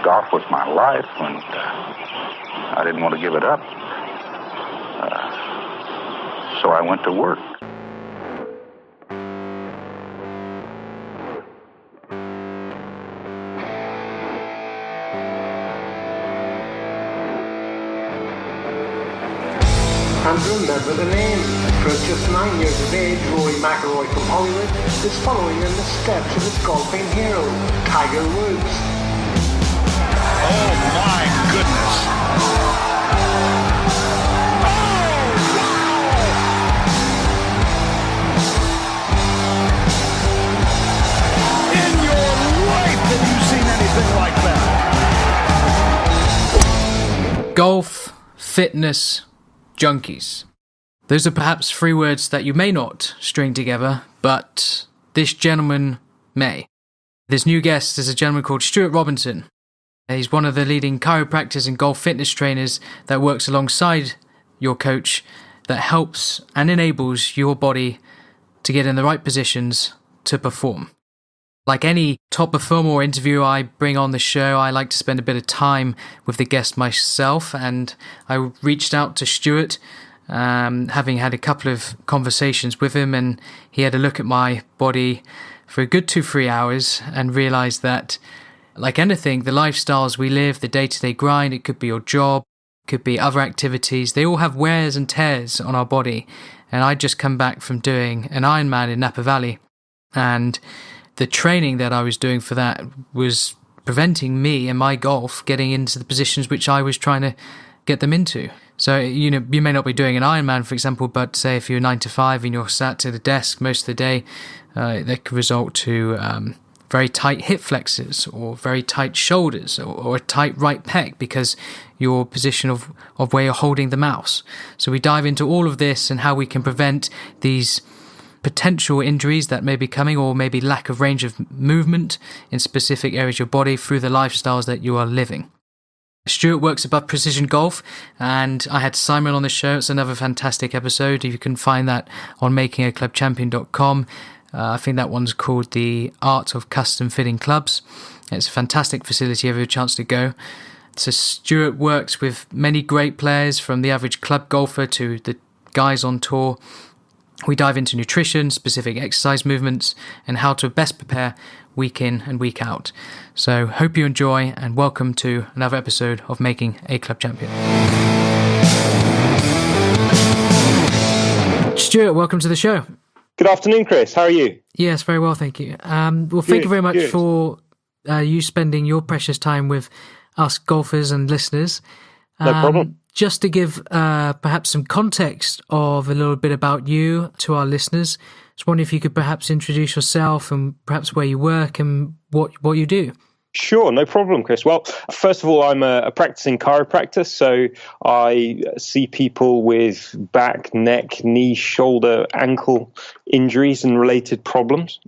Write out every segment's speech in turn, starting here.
golf was my life, and I didn't want to give it up. So I went to work. And remember the name, for at just 9 years of age, Rory McIlroy from Hollywood is following in the steps of his golfing hero, Tiger Woods. Oh my goodness. In your life have you seen anything like that? Golf, fitness, junkies. Those are perhaps three words that you may not string together, but this gentleman may. This new guest is a gentleman called Stuart Robinson. He's one of the leading chiropractors and golf fitness trainers that works alongside your coach, that helps and enables your body to get in the right positions to perform. Like any top performer or interviewer I bring on the show, I like to spend a bit of time with the guest myself, and I reached out to Stuart, having had a couple of conversations with him, and he had a look at my body for a good 2-3 hours and realised that, like anything, the lifestyles we live, the day-to-day grind, it could be your job, it could be other activities, they all have wears and tears on our body. And I'd just come back from doing an Ironman in Napa Valley, and the training that I was doing for that was preventing me and my golf getting into the positions which I was trying to get them into. So, you know, you may not be doing an Ironman, for example, but say if you're 9 to 5 and you're sat at a desk most of the day, that could result to very tight hip flexors or very tight shoulders or a tight right pec because your position of where you're holding the mouse. So we dive into all of this and how we can prevent these potential injuries that may be coming, or maybe lack of range of movement in specific areas of your body through the lifestyles that you are living. Stuart works above Precision Golf, and I had Simon on the show. It's another fantastic episode. You can find that on makingaclubchampion.com. I think that one's called The Art of Custom Fitting Clubs. It's a fantastic facility if you have a chance to go. So Stuart works with many great players, from the average club golfer to the guys on tour. We dive into nutrition, specific exercise movements, and how to best prepare week in and week out. So hope you enjoy, and welcome to another episode of Making a Club Champion. Stuart, welcome to the show. Good afternoon, Chris. How are you? Yes, very well, thank you. Thank you very much for you spending your precious time with us golfers and listeners. No problem. Just to give perhaps some context of a little bit about you to our listeners, just wondering if you could perhaps introduce yourself and perhaps where you work and what you do. Sure, no problem, Chris. Well, first of all, I'm a practicing chiropractor, so I see people with back, neck, knee, shoulder, ankle injuries and related problems.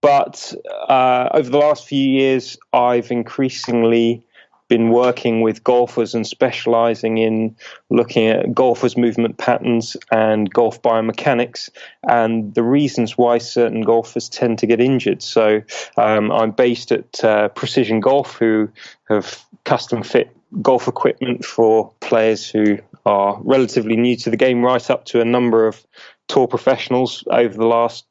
But over the last few years, I've increasingly been working with golfers and specializing in looking at golfers' movement patterns and golf biomechanics and the reasons why certain golfers tend to get injured. So I'm based at Precision Golf, who have custom fit golf equipment for players who are relatively new to the game, right up to a number of tour professionals over the last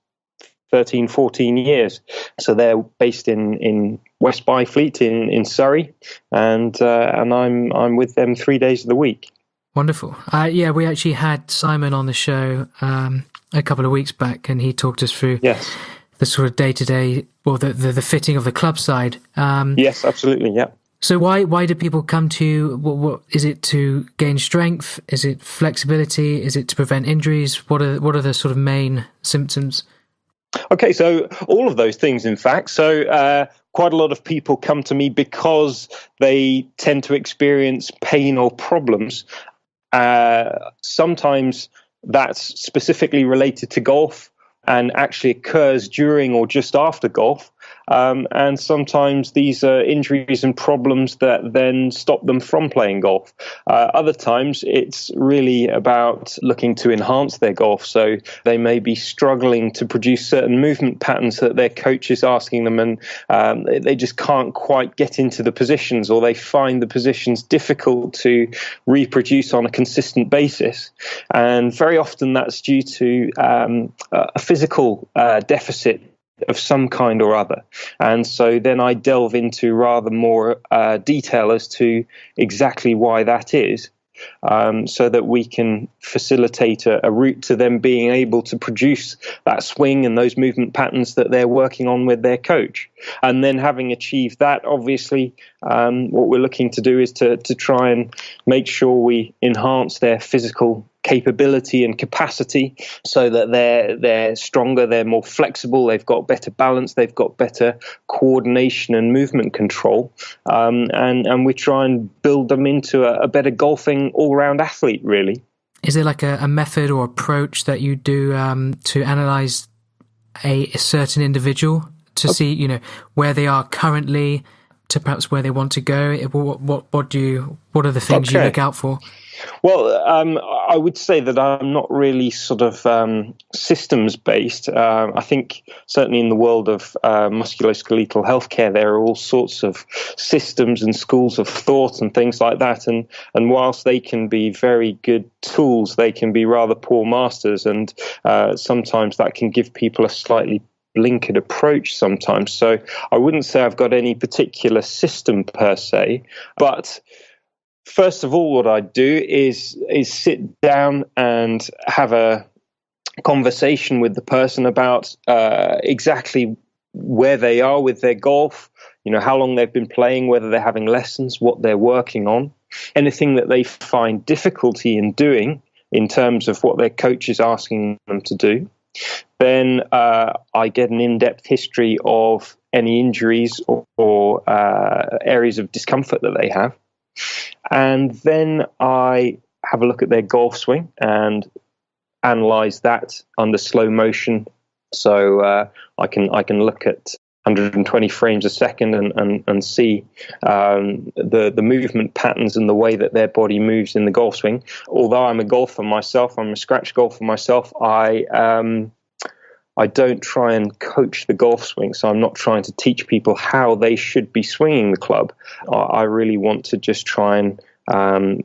13, 14 years. So they're based in West Byfleet in Surrey, and I'm with them 3 days of the week. Wonderful. We actually had Simon on the show a couple of weeks back, and he talked us through the sort of day-to-day, or the fitting of the club side. Yes, absolutely, yeah. So why do people come to you? What is it to gain strength? Is it flexibility? Is it to prevent injuries? What are the sort of main symptoms? Okay, so all of those things, in fact. So quite a lot of people come to me because they tend to experience pain or problems. Sometimes that's specifically related to golf, and actually occurs during or just after golf. And sometimes these are injuries and problems that then stop them from playing golf. Other times it's really about looking to enhance their golf. So they may be struggling to produce certain movement patterns that their coach is asking them, and they just can't quite get into the positions, or they find the positions difficult to reproduce on a consistent basis. And very often that's due to a physical deficit of some kind or other. And so then I delve into rather more detail as to exactly why that is, so that we can facilitate a route to them being able to produce that swing and those movement patterns that they're working on with their coach. And then having achieved that, obviously, what we're looking to do is to try and make sure we enhance their physical capability and capacity so that they're stronger, they're more flexible, they've got better balance, they've got better coordination and movement control, and we try and build them into a better golfing all-round athlete, really. Is there like a method or approach that you do to analyze a certain individual to see, where they are currently to perhaps where they want to go? What are the things you look out for? Well, I would say that I'm not really sort of systems-based. I think certainly in the world of musculoskeletal healthcare, there are all sorts of systems and schools of thought and things like that. And whilst they can be very good tools, they can be rather poor masters. And sometimes that can give people a slightly blinkered approach sometimes. So I wouldn't say I've got any particular system per se, but first of all, what I do is sit down and have a conversation with the person about exactly where they are with their golf, how long they've been playing, whether they're having lessons, what they're working on, anything that they find difficulty in doing in terms of what their coach is asking them to do. Then I get an in-depth history of any injuries or areas of discomfort that they have. And then I have a look at their golf swing and analyze that under slow motion. So I can look at 120 frames a second and see the movement patterns and the way that their body moves in the golf swing. Although I'm a golfer myself, I'm a scratch golfer myself, I don't try and coach the golf swing, so I'm not trying to teach people how they should be swinging the club. I really want to just try and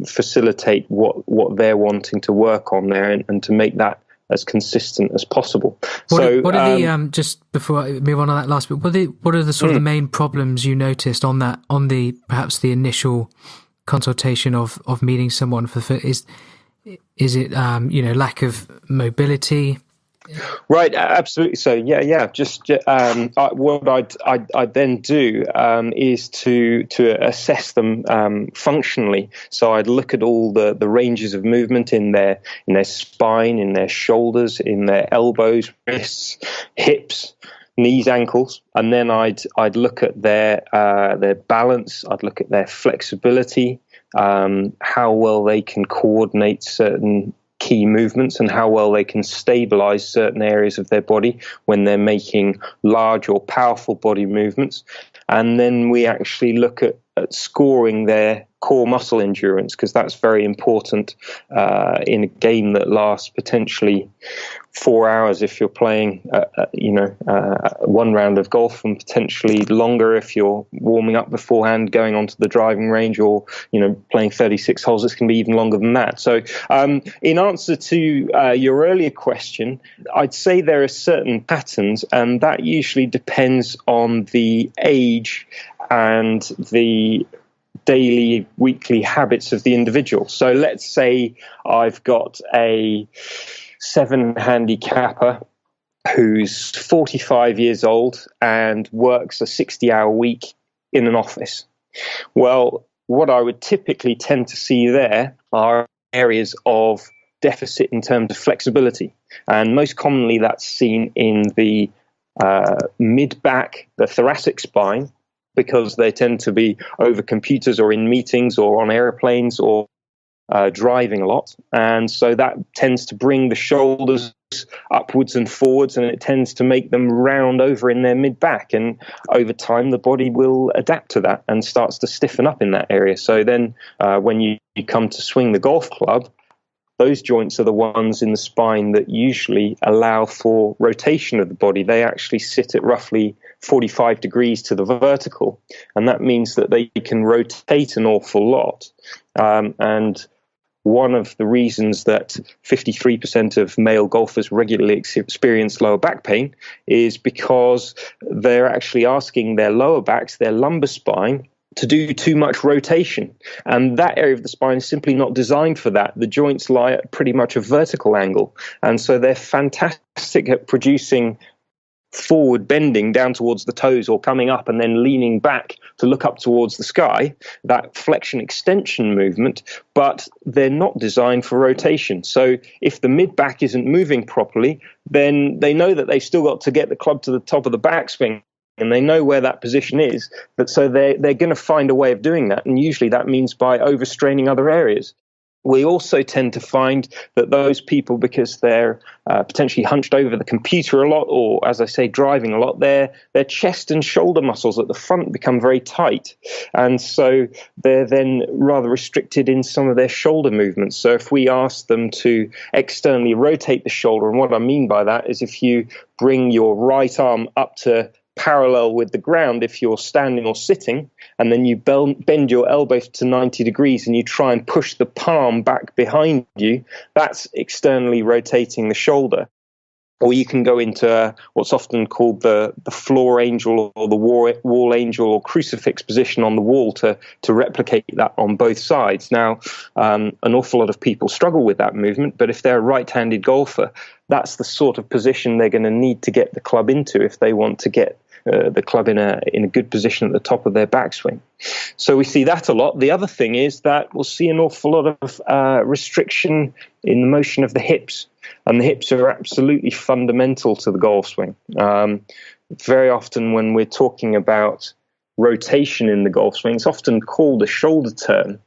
facilitate what they're wanting to work on there and to make that as consistent as possible. What are the just before I move on to that last bit? What are the sort of the main problems you noticed on the perhaps the initial consultation of meeting someone is it lack of mobility? Right, absolutely. So yeah. Just what I'd then do is to assess them functionally. So I'd look at all the ranges of movement in their spine, in their shoulders, in their elbows, wrists, hips, knees, ankles, and then I'd look at their balance. I'd look at their flexibility, how well they can coordinate certain key movements and how well they can stabilize certain areas of their body when they're making large or powerful body movements. And then we actually look at scoring their core muscle endurance, because that's very important in a game that lasts potentially 4 hours if you're playing one round of golf, and potentially longer if you're warming up beforehand, going onto the driving range, or playing 36 holes. This can be even longer than that. So in answer to your earlier question, I'd say there are certain patterns, and that usually depends on the age and the daily, weekly habits of the individual. So let's say I've got a 7 handicapper who's 45 years old and works a 60-hour week in an office. Well, what I would typically tend to see there are areas of deficit in terms of flexibility. And most commonly that's seen in the mid-back, the thoracic spine, because they tend to be over computers or in meetings or on airplanes or driving a lot. And so that tends to bring the shoulders upwards and forwards, and it tends to make them round over in their mid-back. And over time, the body will adapt to that and starts to stiffen up in that area. So then when you come to swing the golf club, those joints are the ones in the spine that usually allow for rotation of the body. They actually sit at roughly 45 degrees to the vertical, and that means that they can rotate an awful lot. And one of the reasons that 53% of male golfers regularly experience lower back pain is because they're actually asking their lower backs, their lumbar spine, to do too much rotation. And that area of the spine is simply not designed for that. The joints lie at pretty much a vertical angle. And so they're fantastic at producing forward bending down towards the toes or coming up and then leaning back to look up towards the sky, that flexion extension movement, but they're not designed for rotation. So if the mid-back isn't moving properly, then they know that they've still got to get the club to the top of the backswing, and they know where that position is. But so they're going to find a way of doing that, and usually that means by overstraining other areas. We also tend to find that those people, because they're potentially hunched over the computer a lot, or, as I say, driving a lot, their chest and shoulder muscles at the front become very tight. And so they're then rather restricted in some of their shoulder movements. So if we ask them to externally rotate the shoulder, and what I mean by that is if you bring your right arm up to parallel with the ground if you're standing or sitting, and then you bend your elbow to 90 degrees and you try and push the palm back behind you, that's externally rotating the shoulder. Or you can go into what's often called the floor angel or the wall angel or crucifix position on the wall to replicate that on both sides. Now, an awful lot of people struggle with that movement, but if they're a right-handed golfer, that's the sort of position they're going to need to get the club into if they want to get the club in a good position at the top of their backswing. So we see that a lot. The other thing is that we'll see an awful lot of restriction in the motion of the hips, and the hips are absolutely fundamental to the golf swing. Very often when we're talking about rotation in the golf swing, it's often called a shoulder turn.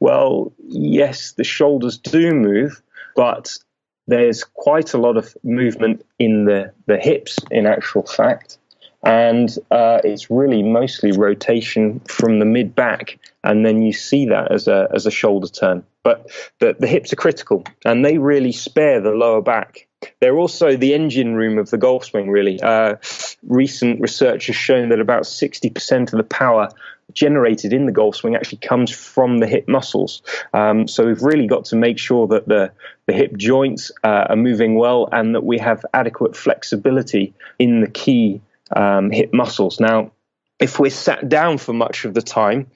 Well, yes, the shoulders do move, but there's quite a lot of movement in the hips in actual fact. And it's really mostly rotation from the mid-back, and then you see that as a shoulder turn. But the hips are critical, and they really spare the lower back. They're also the engine room of the golf swing, really. Recent research has shown that about 60% of the power generated in the golf swing actually comes from the hip muscles. So we've really got to make sure that the hip joints are moving well and that we have adequate flexibility in the key hip muscles. Now, if we're sat down for much of the time,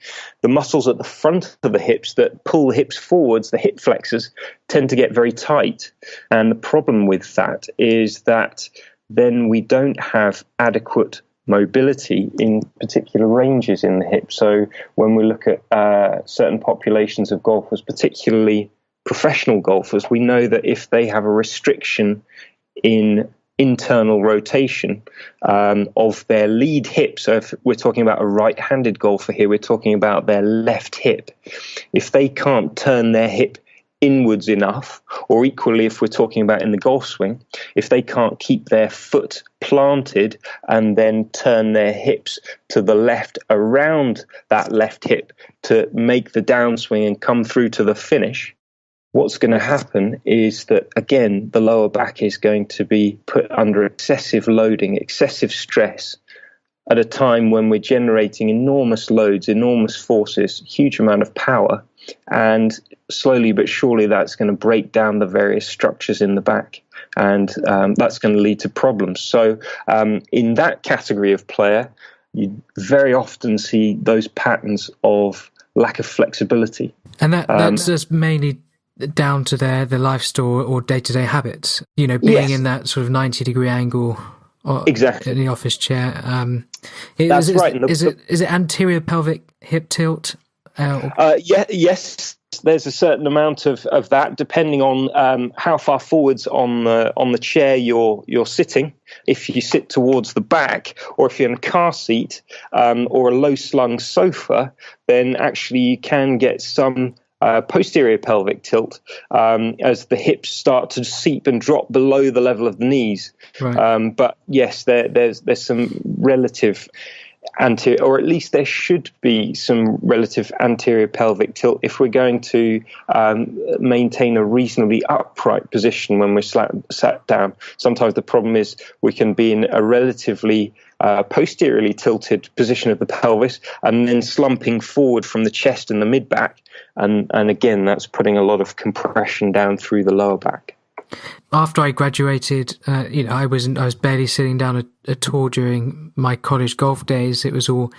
the muscles at the front of the hips that pull the hips forwards, the hip flexors, tend to get very tight. And the problem with that is that then we don't have adequate mobility in particular ranges in the hip. So when we look at certain populations of golfers, particularly professional golfers, we know that if they have a restriction in internal rotation of their lead hip. So if we're talking about a right-handed golfer here, we're talking about their left hip. If they can't turn their hip inwards enough, or equally if we're talking about in the golf swing, if they can't keep their foot planted and then turn their hips to the left around that left hip to make the downswing and come through to the finish, what's going to happen is that, again, the lower back is going to be put under excessive loading, excessive stress at a time when we're generating enormous loads, enormous forces, huge amount of power. And slowly but surely that's going to break down the various structures in the back. And that's going to lead to problems. So in that category of player, you very often see those patterns of lack of flexibility. And that's just mainly down to their lifestyle or day-to-day habits, being yes. in that sort of 90-degree angle exactly in the office chair. That's right. Is it anterior pelvic hip tilt? Yes, there's a certain amount of that depending on how far forwards on the chair you're sitting. If you sit towards the back, or if you're in a car seat or a low slung sofa, then actually you can get some posterior pelvic tilt as the hips start to seep and drop below the level of the knees. Right. But yes, there's some relative anterior, or at least there should be some relative anterior pelvic tilt if we're going to maintain a reasonably upright position when we're sat down. Sometimes the problem is we can be in a relatively posteriorly tilted position of the pelvis and then slumping forward from the chest and the mid-back. And again, that's putting a lot of compression down through the lower back. After I graduated, I was barely sitting down at all during my college golf days. It was all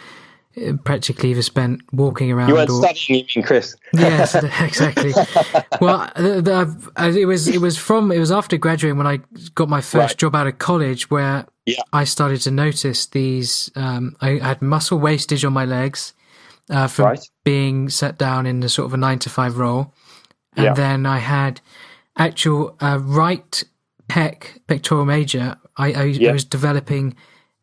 practically either spent walking around. You weren't studying, you mean, Chris? Yes, exactly. Well, it was after graduating when I got my first job out of college where I started to notice these. I had muscle wastage on my legs from being set down in a sort of a 9-to-5 role, and then I had actual right pectoral major. I was developing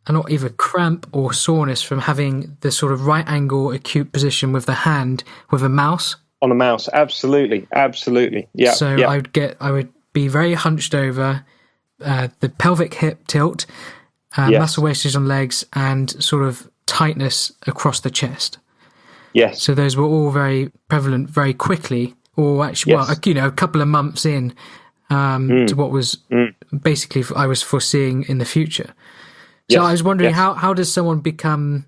not either cramp or soreness from having the sort of right angle acute position with the hand with a mouse. On a mouse, absolutely. Yeah. So I would be very hunched over, the pelvic hip tilt, muscle wastage on legs, and sort of tightness across the chest. Yes. So those were all very prevalent very quickly, or actually, a couple of months in to what was basically I was foreseeing in the future. So I was wondering, how does someone become,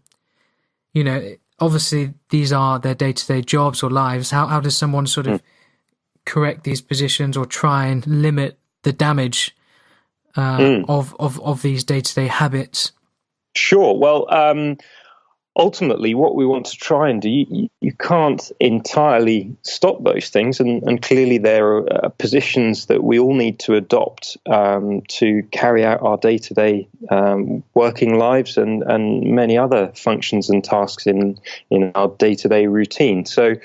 obviously these are their day-to-day jobs or lives. How does someone sort of correct these positions or try and limit the damage of these day-to-day habits? Sure. Well, ultimately, what we want to try and do, you can't entirely stop those things, and clearly there are positions that we all need to adopt to carry out our day-to-day working lives and many other functions and tasks in our day-to-day routine. So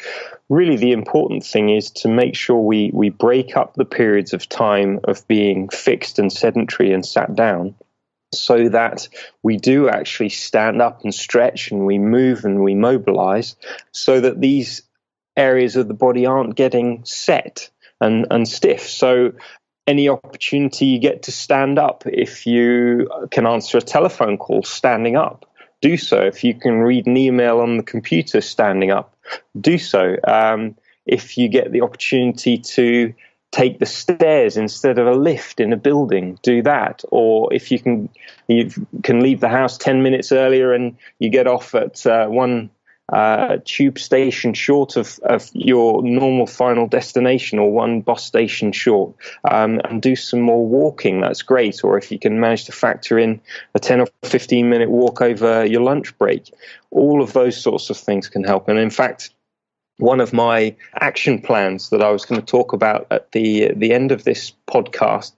really the important thing is to make sure we break up the periods of time of being fixed and sedentary and sat down, so that we do actually stand up and stretch and we move and we mobilize, so that these areas of the body aren't getting set and stiff. So any opportunity you get to stand up, if you can answer a telephone call standing up, do so. If you can read an email on the computer standing up, do so. If you get the opportunity to take the stairs instead of a lift in a building, do that. Or if you can leave the house 10 minutes earlier and you get off at one tube station short of your normal final destination, or one bus station short, and do some more walking, that's great. Or if you can manage to factor in a 10 or 15 minute walk over your lunch break, all of those sorts of things can help. And in fact, one of my action plans that I was going to talk about at the end of this podcast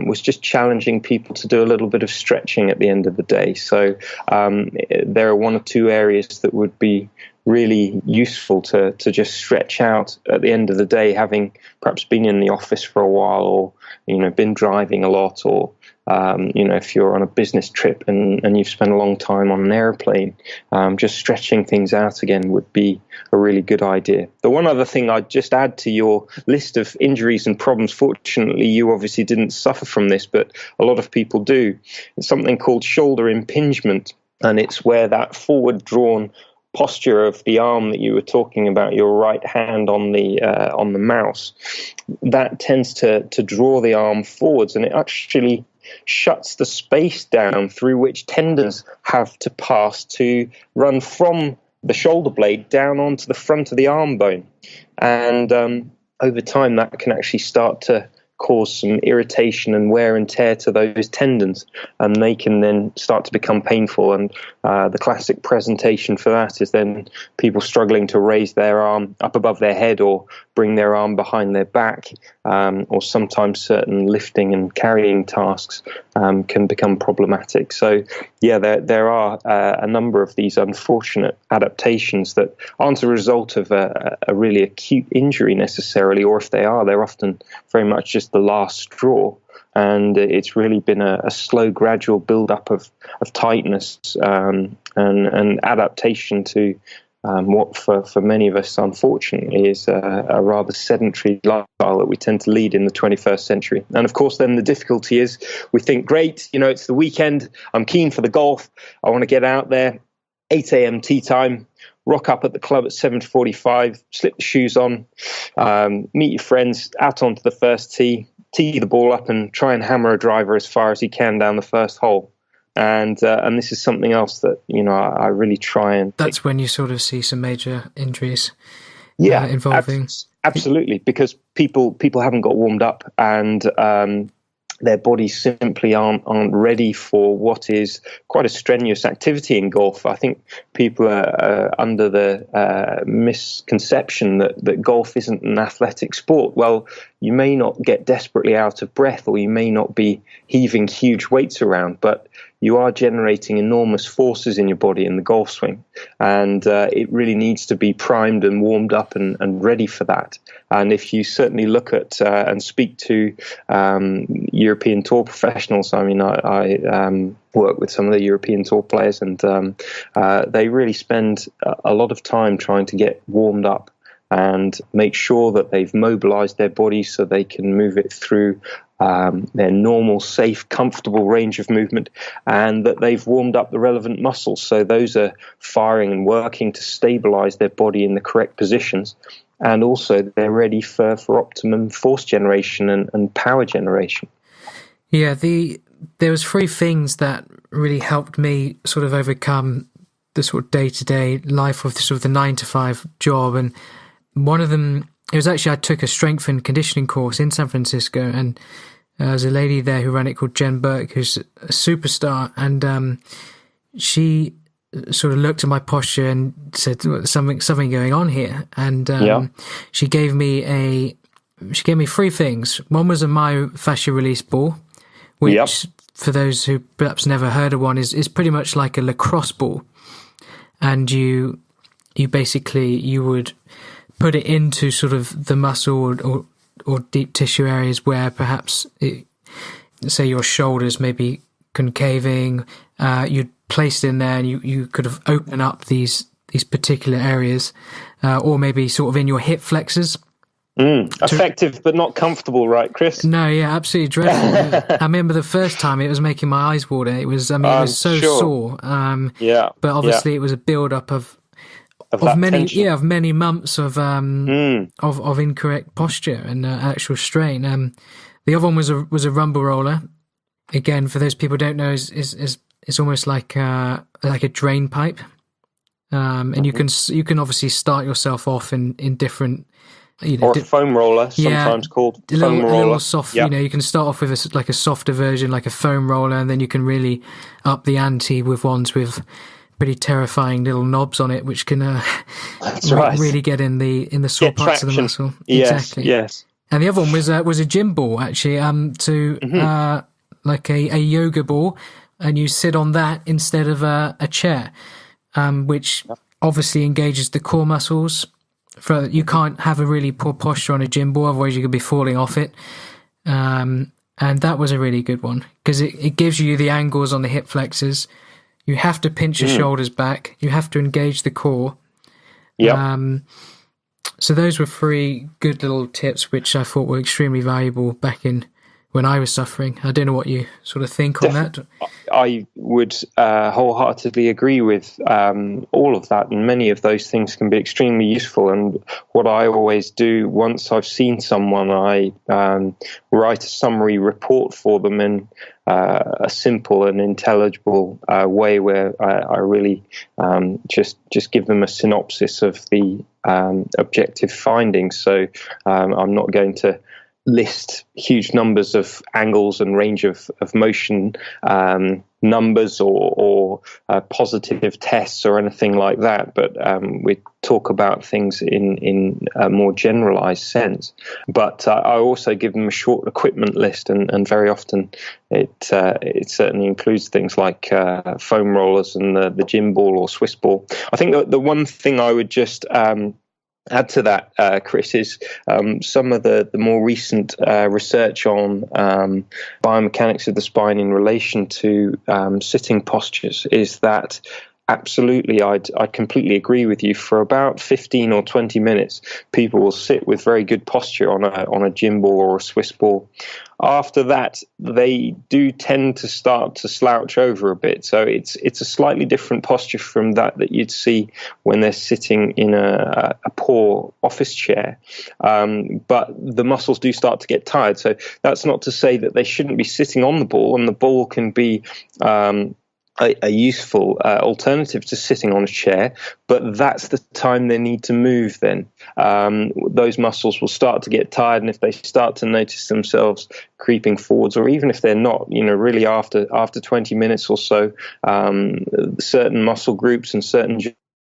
was just challenging people to do a little bit of stretching at the end of the day. So there are one or two areas that would be really useful to just stretch out at the end of the day, having perhaps been in the office for a while, or been driving a lot, or if you're on a business trip and you've spent a long time on an airplane, just stretching things out again would be a really good idea. The one other thing I'd just add to your list of injuries and problems, fortunately, you obviously didn't suffer from this, but a lot of people do. It's something called shoulder impingement, and it's where that forward drawn posture of the arm that you were talking about, your right hand on the mouse, that tends to draw the arm forwards, and it actually shuts the space down through which tendons have to pass to run from the shoulder blade down onto the front of the arm bone. And over time, that can actually start to cause some irritation and wear and tear to those tendons, and they can then start to become painful. And the classic presentation for that is then people struggling to raise their arm up above their head or bring their arm behind their back, or sometimes certain lifting and carrying tasks can become problematic. So yeah, there are a number of these unfortunate adaptations that aren't a result of a really acute injury necessarily, or if they are, they're often very much just the last straw. And it's really been a slow, gradual build-up of tightness and adaptation to what for many of us, unfortunately, is a rather sedentary lifestyle that we tend to lead in the 21st century. And of course, then the difficulty is we think, great, it's the weekend, I'm keen for the golf, I want to get out there, 8 a.m. tee time, rock up at the club at 7:45, slip the shoes on, meet your friends, out onto the first tee the ball up and try and hammer a driver as far as you can down the first hole. And this is something else that, I really try and... That's when you sort of see some major injuries involving... Absolutely, because people haven't got warmed up, and their bodies simply aren't ready for what is quite a strenuous activity in golf. I think people are under the misconception that golf isn't an athletic sport. Well, you may not get desperately out of breath, or you may not be heaving huge weights around, but you are generating enormous forces in your body in the golf swing. And it really needs to be primed and warmed up and ready for that. And if you certainly look at and speak to European Tour professionals, I mean, I work with some of the European Tour players, and they really spend a lot of time trying to get warmed up and make sure that they've mobilized their body so they can move it through their normal, safe, comfortable range of movement, and that they've warmed up the relevant muscles. So those are firing and working to stabilize their body in the correct positions. And also they're ready for optimum force generation and power generation. Yeah, there was 3 things that really helped me sort of overcome the sort of day-to-day life of the sort of the 9-to-5 job. And one of them, it was actually, I took a strength and conditioning course in San Francisco, and there's a lady there who ran it called Jen Burke, who's a superstar, and she sort of looked at my posture and said, something going on here. And she gave me 3 things. One was a myofascial release ball, which for those who perhaps never heard of one is pretty much like a lacrosse ball. And you basically, you would put it into sort of the muscle or deep tissue areas where perhaps, say your shoulders may be concaving, you'd place it in there and you could have opened up these particular areas, or maybe sort of in your hip flexors. Effective but not comfortable, right, Chris? No, yeah, absolutely dreadful. I remember the first time it was making my eyes water. It was, it was so sore. But obviously it was a build-up of many months of incorrect posture and actual strain. The other one was a rumble roller. Again, for those people who don't know, is it's almost like a drain pipe, and you can obviously start yourself off in different. Or a foam roller, sometimes called foam roller. A little soft, you can start off with a softer version, like a foam roller, and then you can really up the ante with ones with pretty terrifying little knobs on it, which can really get in the sore parts of the muscle. Yes, exactly. Yes. And the other one was a gym ball, actually, like a yoga ball, and you sit on that instead of a chair, which obviously engages the core muscles. You can't have a really poor posture on a gym ball, otherwise you could be falling off it. And that was a really good one because it gives you the angles on the hip flexors. You have to pinch your shoulders back. You have to engage the core. Yeah. So those were 3 good little tips, which I thought were extremely valuable back in when I was suffering. I don't know what you sort of think on that. I would wholeheartedly agree with all of that, and many of those things can be extremely useful. And what I always do, once I've seen someone, I write a summary report for them in a simple and intelligible way, where I really just give them a synopsis of the objective findings. So I'm not going to list huge numbers of angles and range of motion numbers or positive tests or anything like that, but we talk about things in a more generalized sense. But I also give them a short equipment list, and very often it certainly includes things like foam rollers and the gym ball or Swiss ball. I think that the one thing I would just add to that, Chris, is some of the more recent research on biomechanics of the spine in relation to sitting postures is that absolutely, I'd completely agree with you. For about 15 or 20 minutes, people will sit with very good posture on a gym ball or a Swiss ball. After that, they do tend to start to slouch over a bit. So it's a slightly different posture from that you'd see when they're sitting in a poor office chair. But the muscles do start to get tired. So that's not to say that they shouldn't be sitting on the ball, and the ball can be a useful alternative to sitting on a chair, but that's the time they need to move then. Those muscles will start to get tired, and if they start to notice themselves creeping forwards, or even if they're not, really after 20 minutes or so, certain muscle groups and certain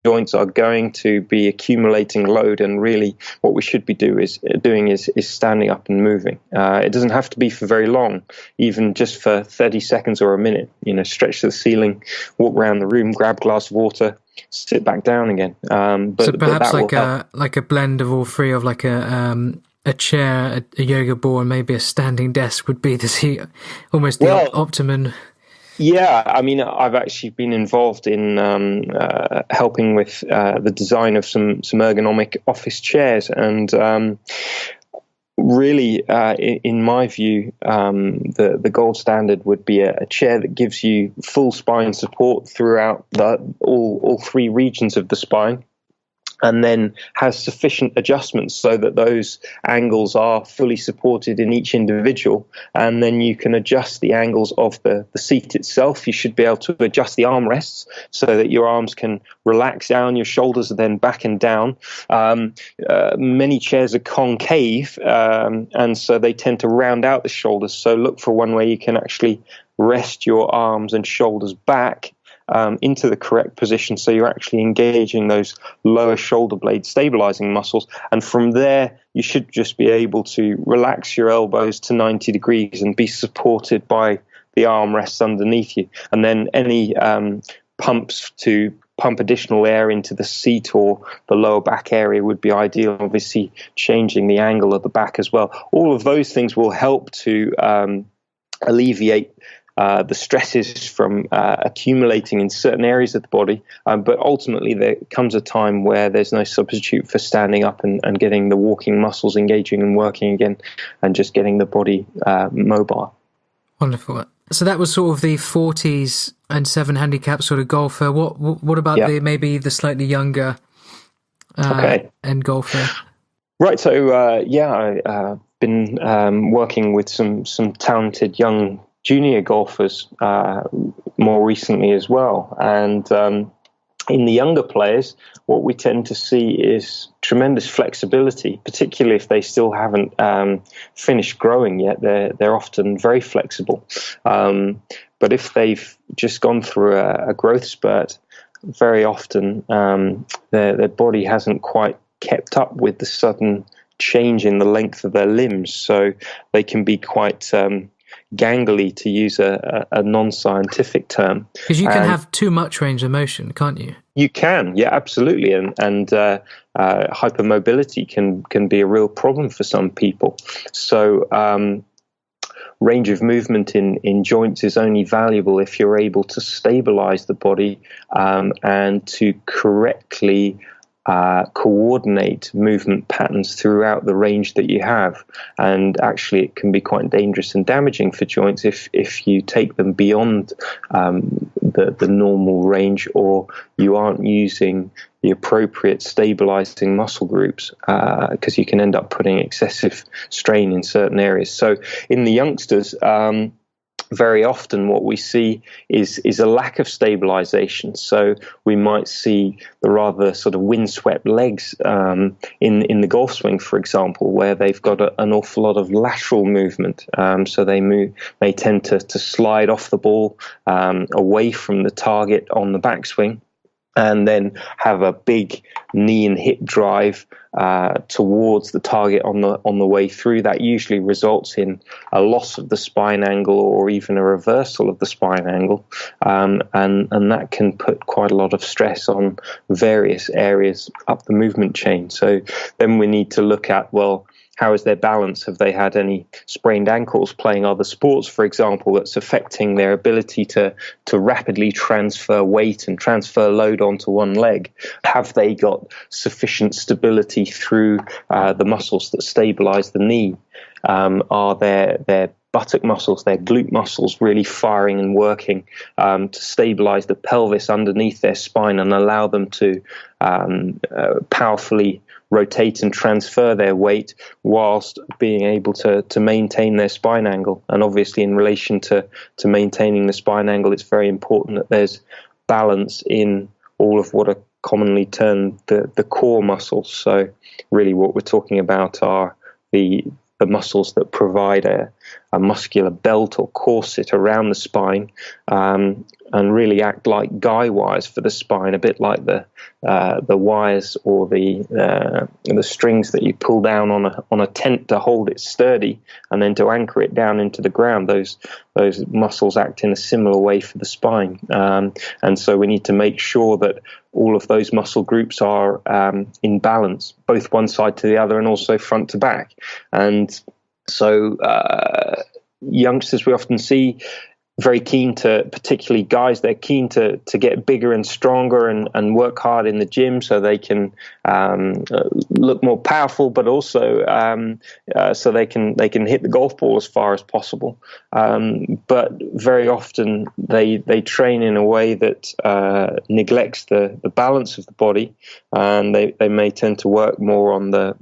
joints are going to be accumulating load, and really what we should be doing is standing up and moving. It doesn't have to be for very long, even just for 30 seconds or a minute. Stretch to the ceiling, walk around the room, grab a glass of water, sit back down again. So perhaps like a blend of all three, of like a chair, a yoga ball, and maybe a standing desk would be almost the optimum. Yeah, I mean, I've actually been involved in helping with the design of some ergonomic office chairs, and really, in my view, the gold standard would be a chair that gives you full spine support throughout all three regions of the spine, and then has sufficient adjustments so that those angles are fully supported in each individual. And then you can adjust the angles of the seat itself. You should be able to adjust the armrests so that your arms can relax down, your shoulders are then back and down. Many chairs are concave, and so they tend to round out the shoulders. So look for one where you can actually rest your arms and shoulders back into the correct position, so you're actually engaging those lower shoulder blade stabilizing muscles. And from there, you should just be able to relax your elbows to 90 degrees and be supported by the armrests underneath you. And then any pumps to pump additional air into the seat or the lower back area would be ideal. Obviously, changing the angle of the back as well. All of those things will help to alleviate the stresses from accumulating in certain areas of the body, but ultimately there comes a time where there's no substitute for standing up and getting the walking muscles engaging and working again, and just getting the body mobile. Wonderful. So that was sort of the 40s and 7 handicap sort of golfer. What about maybe the slightly younger end golfer? Right. So I've been working with some talented young junior golfers more recently as well, and in the younger players, what we tend to see is tremendous flexibility, particularly if they still haven't finished growing yet. They're often very flexible, but if they've just gone through a growth spurt, very often their body hasn't quite kept up with the sudden change in the length of their limbs, so they can be quite gangly, to use a non-scientific term. Because you can have too much range of motion, can't you? You can, yeah, absolutely, and hypermobility can be a real problem for some people. So range of movement in joints is only valuable if you're able to stabilize the body and to correctly coordinate movement patterns throughout the range that you have. And actually it can be quite dangerous and damaging for joints if you take them beyond the normal range, or you aren't using the appropriate stabilizing muscle groups, because you can end up putting excessive strain in certain areas. So in the youngsters, very often what we see is a lack of stabilization. So we might see the rather sort of windswept legs in the golf swing, for example, where they've got an awful lot of lateral movement. So they tend to slide off the ball away from the target on the backswing, and then have a big knee and hip drive towards the target on the way through. That usually results in a loss of the spine angle, or even a reversal of the spine angle, and that can put quite a lot of stress on various areas up the movement chain. So then we need to look at, well, how is their balance? Have they had any sprained ankles playing other sports, for example, that's affecting their ability to rapidly transfer weight and transfer load onto one leg? Have they got sufficient stability through the muscles that stabilize the knee? Are their buttock muscles, their glute muscles really firing and working to stabilize the pelvis underneath their spine and allow them to powerfully rotate and transfer their weight whilst being able to maintain their spine angle? And obviously, in relation to maintaining the spine angle, it's very important that there's balance in all of what are commonly termed the core muscles. So really what we're talking about are the muscles that provide a muscular belt or corset around the spine, and really act like guy wires for the spine, a bit like the wires or the strings that you pull down on a tent to hold it sturdy and then to anchor it down into the ground. Those muscles act in a similar way for the spine, and so we need to make sure that all of those muscle groups are in balance, both one side to the other and also front to back. And so youngsters we often see very keen to, particularly guys, they're keen to get bigger and stronger and work hard in the gym so they can look more powerful, but also so they can hit the golf ball as far as possible. But very often they train in a way that neglects the balance of the body, and they may tend to work more on the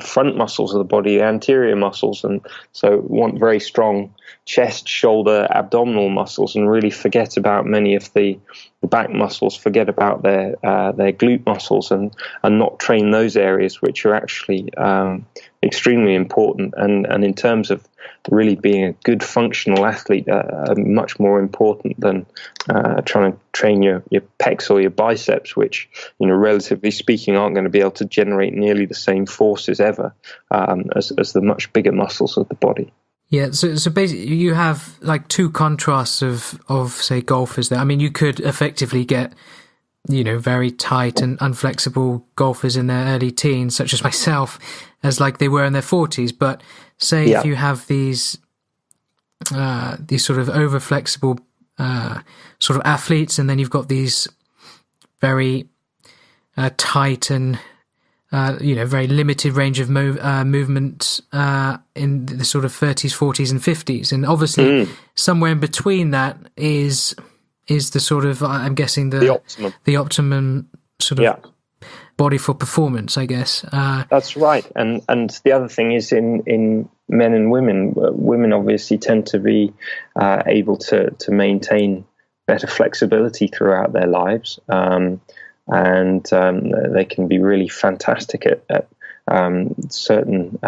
front muscles of the body, the anterior muscles, and so want very strong chest, shoulder, abdominal muscles, and really forget about many of the back muscles, forget about their glute muscles, and not train those areas which are actually extremely important, and in terms of really being a good functional athlete, are much more important than trying to train your pecs or your biceps, which, relatively speaking, aren't going to be able to generate nearly the same forces ever as the much bigger muscles of the body. Yeah, so basically you have like two contrasts of say golfers there. I mean, you could effectively get, very tight and unflexible golfers in their early teens, such as myself, as like they were in their 40s. But say if you have these sort of over flexible sort of athletes, and then you've got these very tight and very limited range of movement in the sort of 30s, 40s, and 50s, and obviously somewhere in between that is the sort of, I'm guessing the optimum sort of body for performance, I guess. That's right, and the other thing is in men and women. Women obviously tend to be able to maintain better flexibility throughout their lives. And they can be really fantastic at certain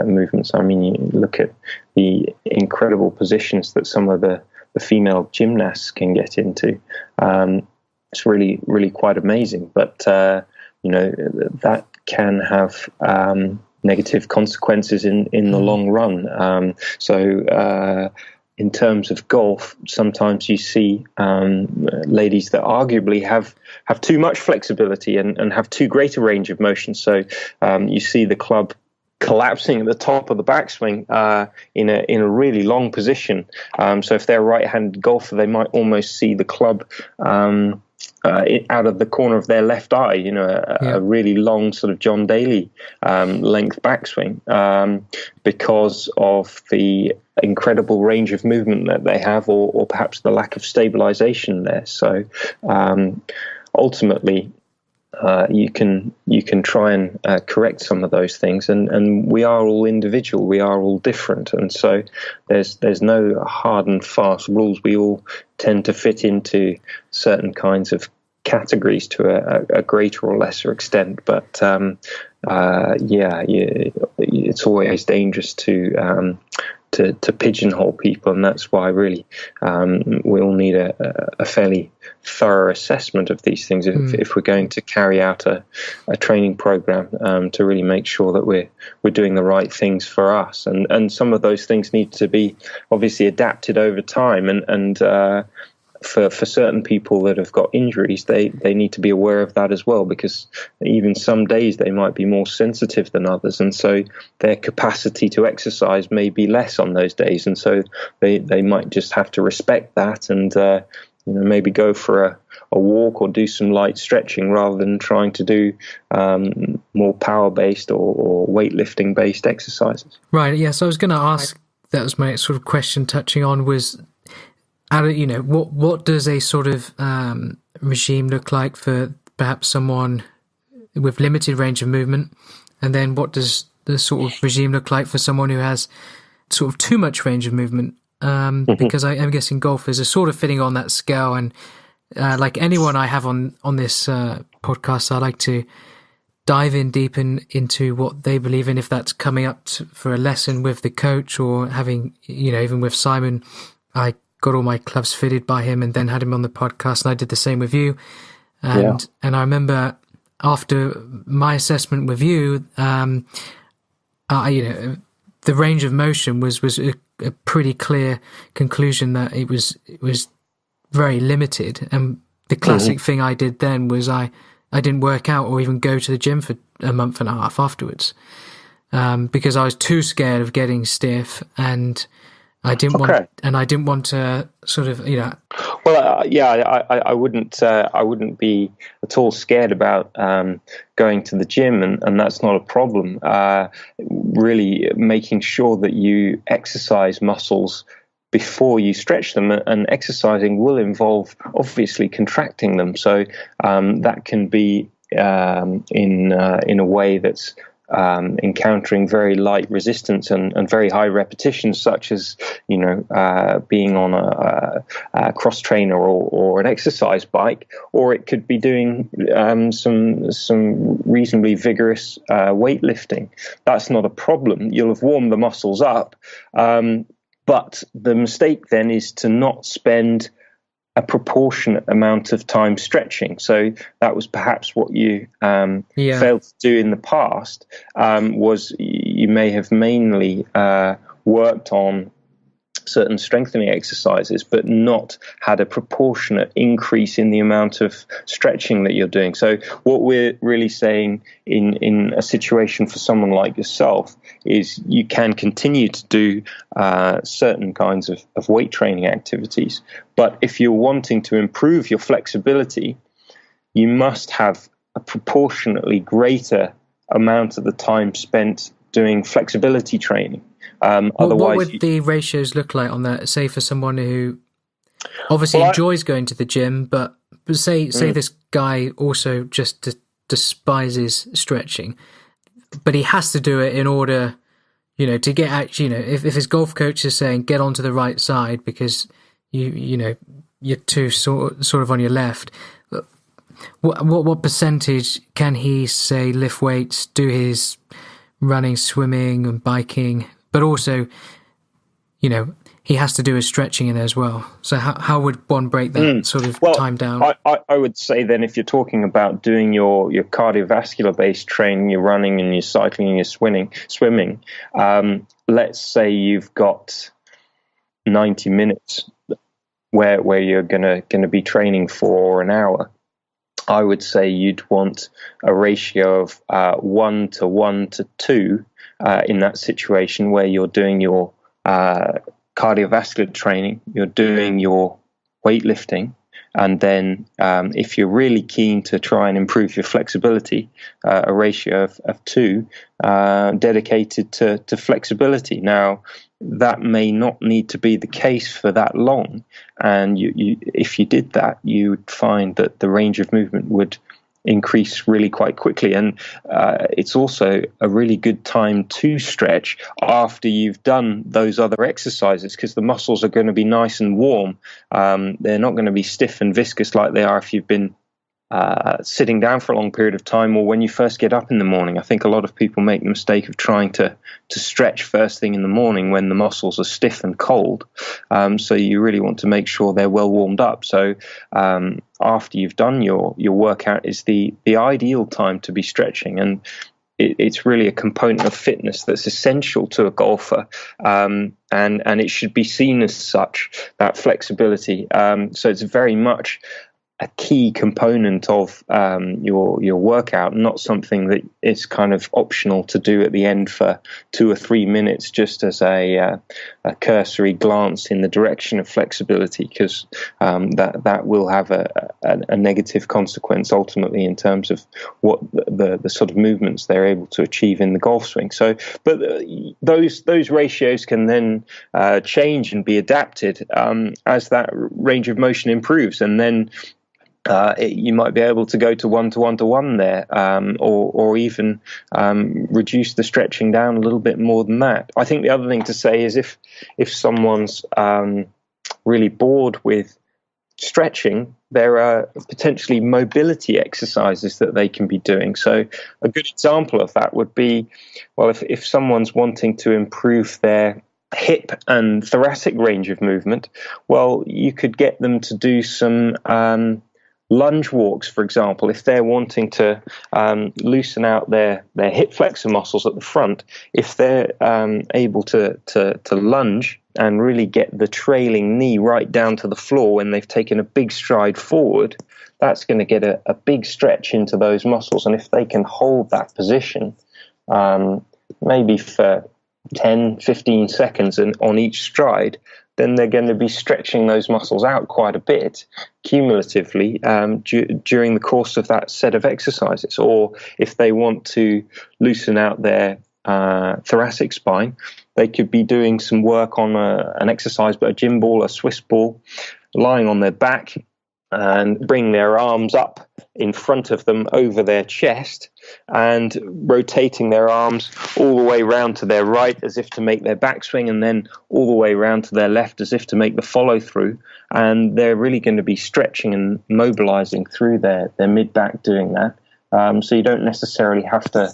movements. I mean, you look at the incredible positions that some of the female gymnasts can get into. It's really, really quite amazing. But, that can have negative consequences in the long run. So in terms of golf, sometimes you see ladies that arguably have too much flexibility and have too great a range of motion. So you see the club collapsing at the top of the backswing in a really long position. So if they're a right-handed golfer, they might almost see the club out of the corner of their left eye, a really long sort of John Daly length backswing because of the incredible range of movement that they have, or perhaps the lack of stabilization there. So ultimately, you can try and correct some of those things, and we are all individual, we are all different, and so there's no hard and fast rules. We all tend to fit into certain kinds of categories to a greater or lesser extent, but it's always dangerous to pigeonhole people, and that's why really we all need a fairly thorough assessment of these things if we're going to carry out a training program to really make sure that we're doing the right things for us, and some of those things need to be obviously adapted over time, and for certain people that have got injuries, they need to be aware of that as well, because even some days they might be more sensitive than others, and so their capacity to exercise may be less on those days, and so they might just have to respect that and maybe go for a walk or do some light stretching rather than trying to do more power-based or weightlifting-based exercises. Right, yes, I was going to ask, that was my sort of question touching on was, what does a sort of regime look like for perhaps someone with limited range of movement? And then what does the sort of regime look like for someone who has sort of too much range of movement? Because I'm guessing golfers are sort of fitting on that scale, and like anyone I have on this podcast, I like to dive in deep into what they believe in, if that's coming up for a lesson with the coach or having, even with Simon, I got all my clubs fitted by him and then had him on the podcast, and I did the same with you. And I remember after my assessment with you, the range of motion was a pretty clear conclusion that it was very limited. And the classic thing I did then was I didn't work out or even go to the gym for a month and a half afterwards, because I was too scared of getting stiff, and I didn't want to sort of, Well, I wouldn't be at all scared about going to the gym, and that's not a problem. Really making sure that you exercise muscles before you stretch them, and exercising will involve obviously contracting them. So that can be in a way that's encountering very light resistance and very high repetitions, such as being on a cross trainer or an exercise bike, or it could be doing some reasonably vigorous weightlifting. That's not a problem. You'll have warmed the muscles up, but the mistake then is to not spend a proportionate amount of time stretching. So that was perhaps what you failed to do in the past, was you may have mainly worked on certain strengthening exercises, but not had a proportionate increase in the amount of stretching that you're doing. So what we're really saying in a situation for someone like yourself is you can continue to do certain kinds of weight training activities, but if you're wanting to improve your flexibility, you must have a proportionately greater amount of the time spent doing flexibility training. Otherwise, what would the ratios look like on that? Say for someone who obviously enjoys going to the gym, but say this guy also just despises stretching, but he has to do it in order, to get actually, if his golf coach is saying get onto the right side because you're too sort of on your left. What percentage can he say lift weights, do his running, swimming, and biking? But also, he has to do his stretching in there as well. So how would one break that sort of time down? I would say then, if you're talking about doing your cardiovascular-based training, your running and your cycling and your swimming, let's say you've got 90 minutes where you're gonna be training for an hour. I would say you'd want a ratio of 1 to 1 to 2 in that situation, where you're doing your cardiovascular training, you're doing your weightlifting, and then if you're really keen to try and improve your flexibility, a ratio of 2 dedicated to flexibility. Now, that may not need to be the case for that long, and if you did that, you would find that the range of movement would increase really quite quickly. And it's also a really good time to stretch after you've done those other exercises, because the muscles are going to be nice and warm. They're not going to be stiff and viscous like they are if you've been sitting down for a long period of time, or when you first get up in the morning. I think a lot of people make the mistake of trying to stretch first thing in the morning when the muscles are stiff and cold. So you really want to make sure they're well warmed up. So after you've done your workout is the ideal time to be stretching. And it's really a component of fitness that's essential to a golfer, and it should be seen as such, that flexibility. So it's very much a key component of your workout, not something that is kind of optional to do at the end for 2 or 3 minutes, just as a cursory glance in the direction of flexibility, because that will have a negative consequence ultimately in terms of what the sort of movements they're able to achieve in the golf swing. So, but those ratios can then change and be adapted as that range of motion improves, and then you might be able to go to 1-to-1-to-1 there, or even reduce the stretching down a little bit more than that. I think the other thing to say is if someone's really bored with stretching, there are potentially mobility exercises that they can be doing. So a good example of that would be, well, if someone's wanting to improve their hip and thoracic range of movement, well, you could get them to do some lunge walks, for example. If they're wanting to loosen out their hip flexor muscles at the front, if they're able to lunge and really get the trailing knee right down to the floor when they've taken a big stride forward, that's going to get a big stretch into those muscles. And if they can hold that position, maybe for 10, 15 seconds on each stride, then they're going to be stretching those muscles out quite a bit cumulatively during the course of that set of exercises. Or if they want to loosen out their thoracic spine, they could be doing some work on an exercise, but a gym ball, a Swiss ball, lying on their back and bring their arms up in front of them over their chest and rotating their arms all the way round to their right as if to make their backswing, and then all the way round to their left as if to make the follow through. And they're really going to be stretching and mobilizing through their mid-back doing that. So you don't necessarily have to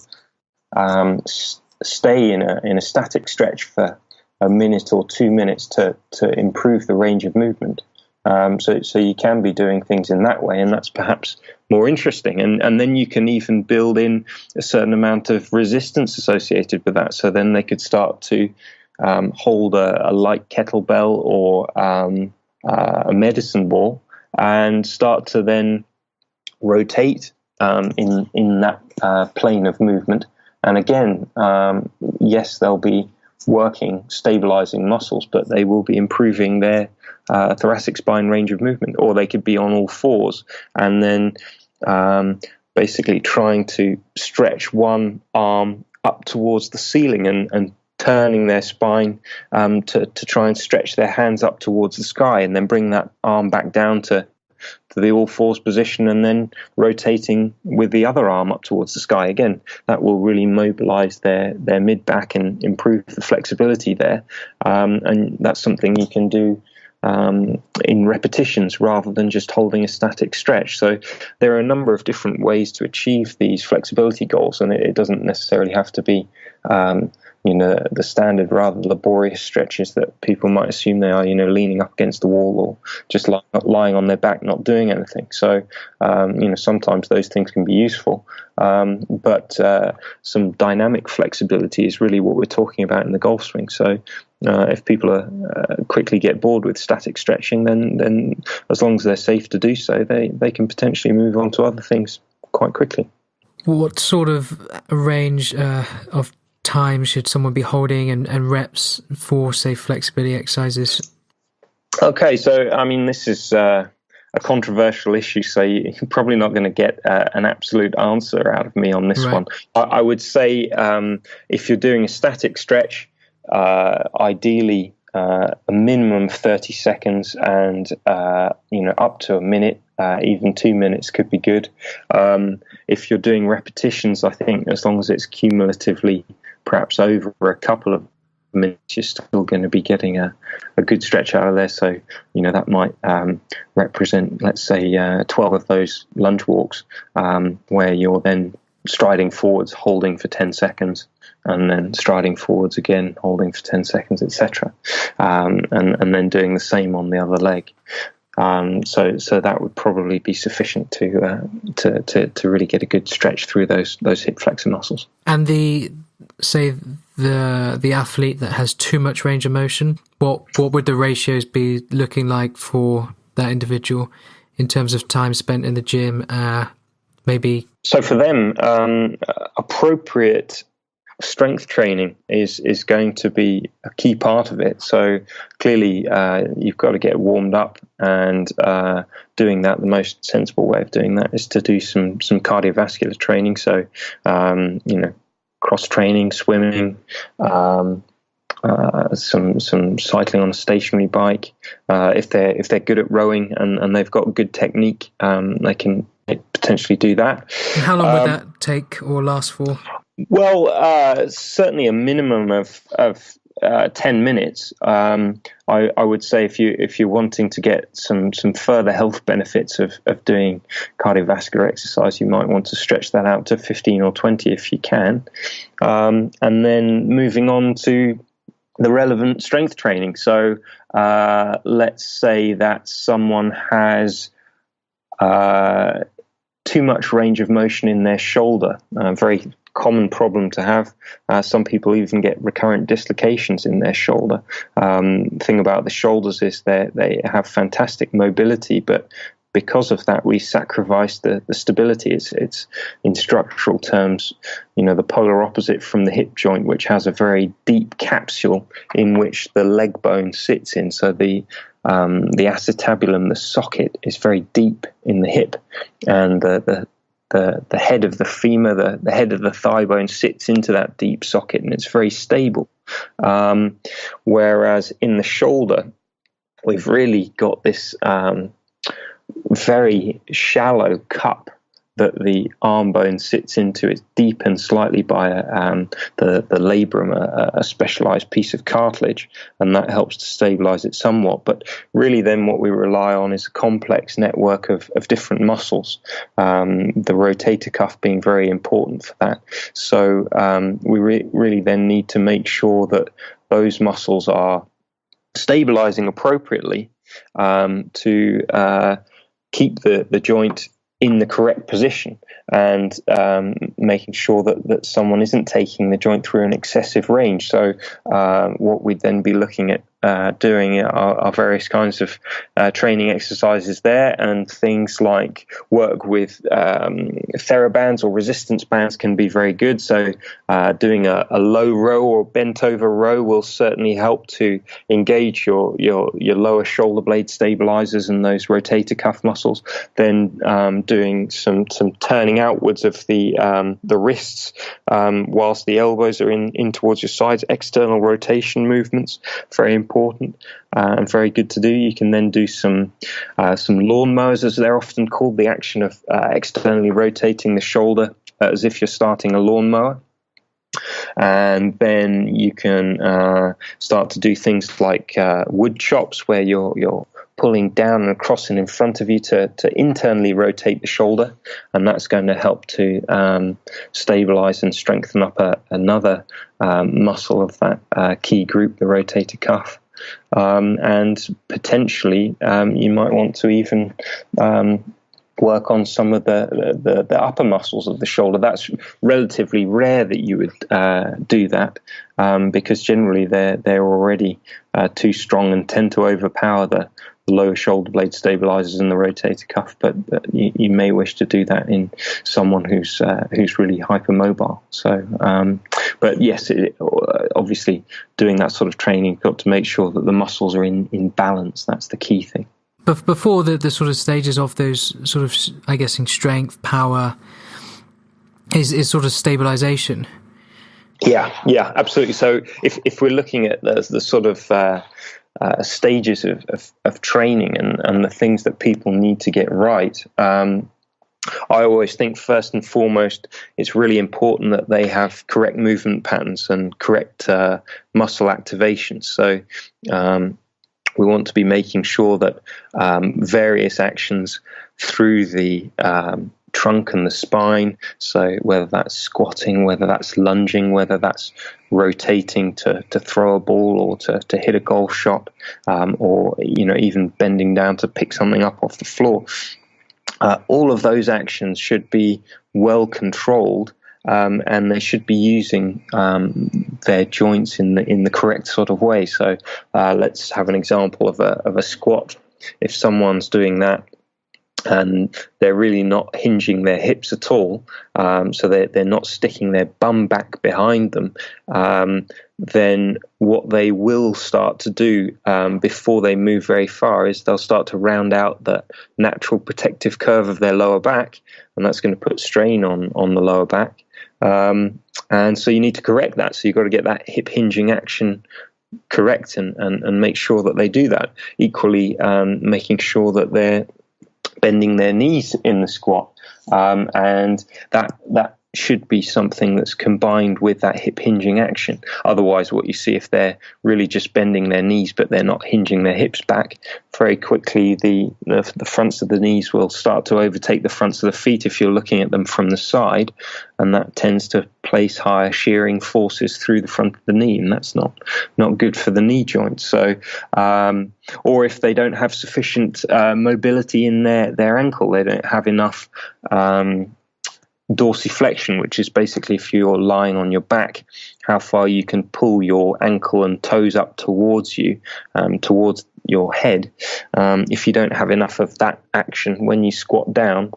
stay in a static stretch for a minute or 2 minutes to improve the range of movement. So you can be doing things in that way, and that's perhaps more interesting. And then you can even build in a certain amount of resistance associated with that. So then they could start to hold a light kettlebell or a medicine ball and start to then rotate in that plane of movement. And again, yes, they'll be working, stabilizing muscles, but they will be improving their thoracic spine range of movement. Or they could be on all fours and then basically trying to stretch one arm up towards the ceiling and turning their spine to try and stretch their hands up towards the sky, and then bring that arm back down to the all fours position, and then rotating with the other arm up towards the sky. Again, that will really mobilize their mid back and improve the flexibility there. And that's something you can do in repetitions rather than just holding a static stretch. So there are a number of different ways to achieve these flexibility goals, and it doesn't necessarily have to be the standard rather laborious stretches that people might assume they are, leaning up against the wall or just lying on their back not doing anything. So sometimes those things can be useful, but some dynamic flexibility is really what we're talking about in the golf swing. So if people quickly get bored with static stretching, then as long as they're safe to do so, they can potentially move on to other things quite quickly. What sort of range of time should someone be holding and reps for, say, flexibility exercises? Okay, so this is a controversial issue, so you're probably not going to get an absolute answer out of me on this one. I would say if you're doing a static stretch, ideally a minimum of 30 seconds and up to a minute, even 2 minutes could be good. If you're doing repetitions, I think as long as it's cumulatively perhaps over a couple of minutes, you're still going to be getting a good stretch out of there. So that might represent, let's say, 12 of those lunge walks, where you're then striding forwards, holding for 10 seconds, and then striding forwards again, holding for 10 seconds, etc. And then doing the same on the other leg. So that would probably be sufficient to really get a good stretch through those hip flexor muscles. And the athlete that has too much range of motion, what would the ratios be looking like for that individual in terms of time spent in the gym? Maybe. So for them, appropriate strength training is going to be a key part of it. So clearly, you've got to get warmed up, and doing that, the most sensible way of doing that is to do some cardiovascular training. So cross training, swimming, some cycling on a stationary bike. If they're good at rowing and they've got good technique, they can potentially do that. And how long would that take or last for? Well, certainly a minimum of 10 minutes. I would say if you're wanting to get some further health benefits of doing cardiovascular exercise, you might want to stretch that out to 15 or 20 if you can. And then moving on to the relevant strength training. So let's say that someone has too much range of motion in their shoulder, a very common problem to have. Some people even get recurrent dislocations in their shoulder. Thing about the shoulders is they have fantastic mobility, but because of that, we sacrifice the stability. It's in structural terms, the polar opposite from the hip joint, which has a very deep capsule in which the leg bone sits in. So the acetabulum, the socket, is very deep in the hip, and the head of the femur, the head of the thigh bone sits into that deep socket, and it's very stable. Whereas in the shoulder, we've really got this very shallow cup that the arm bone sits into. It's deepened slightly by the labrum, a specialized piece of cartilage, and that helps to stabilize it somewhat. But really then what we rely on is a complex network of different muscles, the rotator cuff being very important for that. So we really then need to make sure that those muscles are stabilizing appropriately to keep the joint in the correct position, and making sure that someone isn't taking the joint through an excessive range. So what we'd then be looking at doing are various kinds of training exercises there, and things like work with TheraBands or resistance bands can be very good. So doing a low row or bent over row will certainly help to engage your lower shoulder blade stabilizers and those rotator cuff muscles. Then doing some turning outwards of the wrists whilst the elbows are in towards your sides, external rotation movements, very important and very good to do. You can then do some lawnmowers, as they're often called, the action of externally rotating the shoulder as if you're starting a lawnmower. And then you can start to do things like wood chops, where you're pulling down and crossing in front of you to internally rotate the shoulder, and that's going to help to stabilize and strengthen up another muscle of that key group, the rotator cuff. And potentially you might want to even work on some of the upper muscles of the shoulder. That's relatively rare that you would do that, because generally they're already too strong and tend to overpower the lower shoulder blade stabilizers and the rotator cuff. But you may wish to do that in someone who's really hypermobile. So, but yes, obviously doing that sort of training, you've got to make sure that the muscles are in balance. That's the key thing. But before the sort of stages of those sort of, I guess, in strength, power, is sort of stabilization. Yeah, absolutely. So if we're looking at the sort of stages of training and the things that people need to get right, I always think first and foremost it's really important that they have correct movement patterns and correct muscle activation. So we want to be making sure that various actions through the trunk and the spine. So whether that's squatting, whether that's lunging, whether that's rotating to throw a ball or to hit a golf shot, or even bending down to pick something up off the floor. All of those actions should be well controlled, and they should be using their joints in the correct sort of way. So let's have an example of a squat. If someone's doing that and they're really not hinging their hips at all, so they're not sticking their bum back behind them, then what they will start to do before they move very far is they'll start to round out the natural protective curve of their lower back, and that's going to put strain on the lower back. And so you need to correct that. So you've got to get that hip hinging action correct and make sure that they do that. Equally, making sure that they're bending their knees in the squat, and that should be something that's combined with that hip hinging action. Otherwise, what you see, if they're really just bending their knees but they're not hinging their hips back, very quickly the fronts of the knees will start to overtake the fronts of the feet if you're looking at them from the side, and that tends to place higher shearing forces through the front of the knee, and that's not good for the knee joint. So or if they don't have sufficient mobility in their ankle, they don't have enough dorsiflexion, which is basically if you're lying on your back, how far you can pull your ankle and toes up towards you, towards your head. If you don't have enough of that action when you squat down,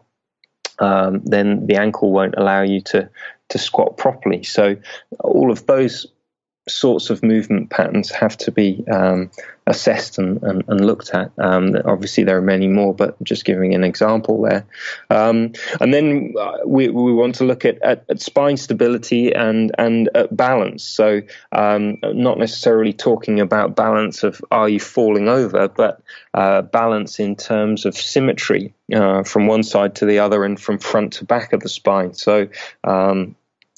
then the ankle won't allow you to squat properly. So all of those sorts of movement patterns have to be assessed and looked at. Obviously, there are many more, but just giving an example there. And then we want to look at spine stability and at balance. So not necessarily talking about balance of are you falling over, but balance in terms of symmetry from one side to the other and from front to back of the spine. So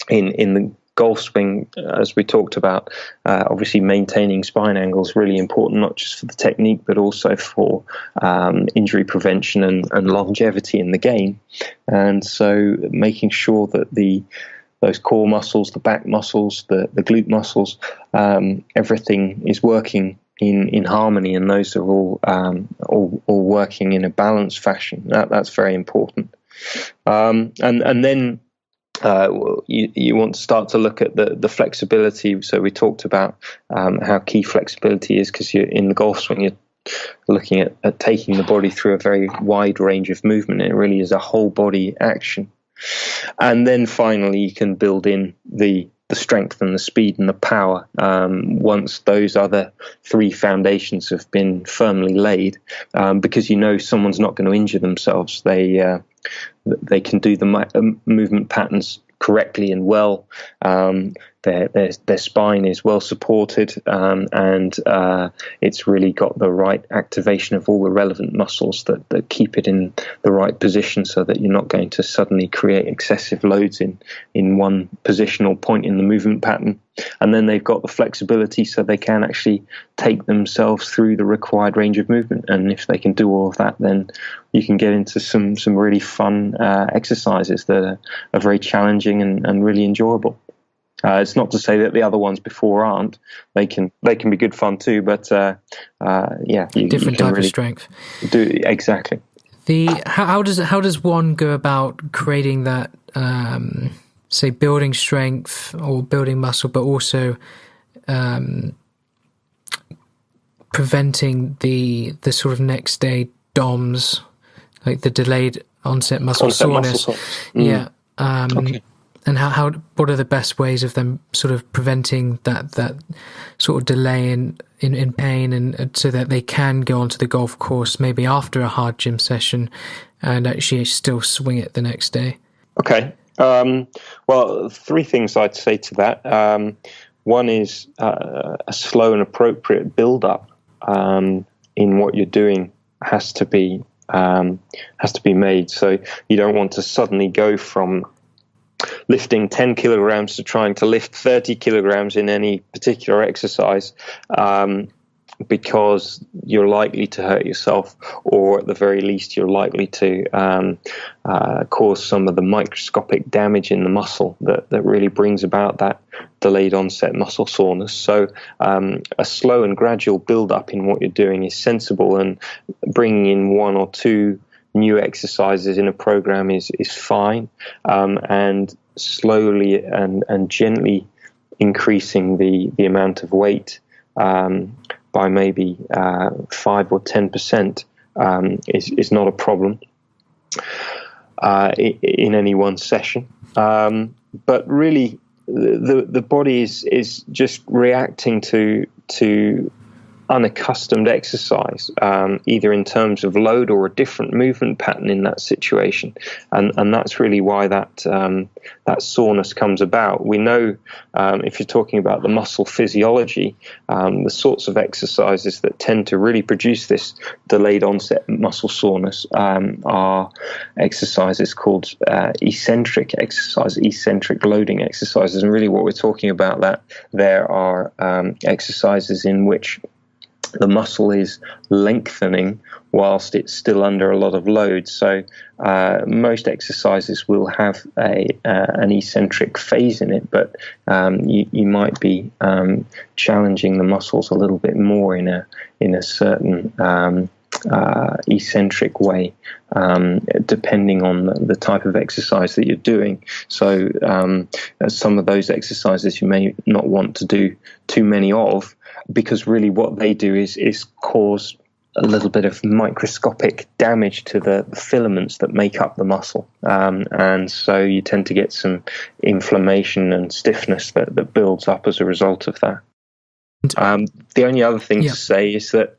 in the golf swing, as we talked about, obviously maintaining spine angle is really important, not just for the technique, but also for injury prevention and longevity in the game. And so making sure that those core muscles, the back muscles, the glute muscles, everything is working in harmony, and those are all working in a balanced fashion. That's very important. And then you want to start to look at the flexibility. So we talked about how key flexibility is, because you're in the golf swing, you're looking at taking the body through a very wide range of movement. It really is a whole body action. And then finally, you can build in the strength and the speed and the power once those other three foundations have been firmly laid, because someone's not going to injure themselves. They can do the movement patterns correctly and well. Their spine is well supported, and it's really got the right activation of all the relevant muscles that keep it in the right position, so that you're not going to suddenly create excessive loads in one position or point in the movement pattern. And then they've got the flexibility, so they can actually take themselves through the required range of movement. And if they can do all of that, then you can get into some really fun exercises that are very challenging and really enjoyable. It's not to say that the other ones before aren't. They can be good fun too, but different type of strength. Exactly. How does one go about creating that? Say building strength or building muscle, but also preventing the sort of next day DOMS, like the delayed onset muscle soreness. Yeah. Okay. And what are the best ways of them sort of preventing that sort of delay in pain, and so that they can go onto the golf course maybe after a hard gym session and actually still swing it the next day? Okay. Well, three things I'd say to that. One is a slow and appropriate build-up in what you're doing has to be made. So you don't want to suddenly go from lifting 10 kilograms to trying to lift 30 kilograms in any particular exercise. because you're likely to hurt yourself, or at the very least, you're likely to cause some of the microscopic damage in the muscle that really brings about that delayed onset muscle soreness. So a slow and gradual build up in what you're doing is sensible, and bringing in one or two new exercises in a program is fine, and slowly and gently increasing the amount of weight by maybe 5 or 10% is not a problem in any one session. But really, the body is just reacting to unaccustomed exercise, either in terms of load or a different movement pattern in that situation, and that's really why that soreness comes about. We know, if you're talking about the muscle physiology, the sorts of exercises that tend to really produce this delayed onset muscle soreness are exercises called eccentric loading exercises, and really what we're talking about there are exercises in which the muscle is lengthening whilst it's still under a lot of load. So most exercises will have an eccentric phase in it, but you might be challenging the muscles a little bit more in a certain eccentric way, depending on the type of exercise that you're doing. So some of those exercises you may not want to do too many of, because really what they do is cause a little bit of microscopic damage to the filaments that make up the muscle. And so you tend to get some inflammation and stiffness that builds up as a result of that. The only other thing to say is that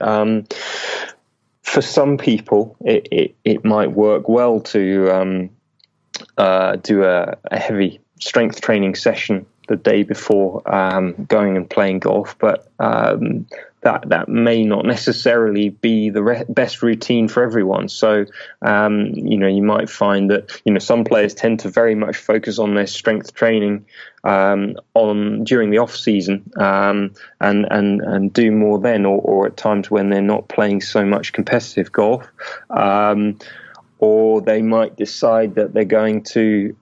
for some people, it might work well to do a heavy strength training session the day before going and playing golf, but that may not necessarily be the best routine for everyone. So you might find that some players tend to very much focus on their strength training during the off season, and do more then, or at times when they're not playing so much competitive golf, or they might decide that they're going to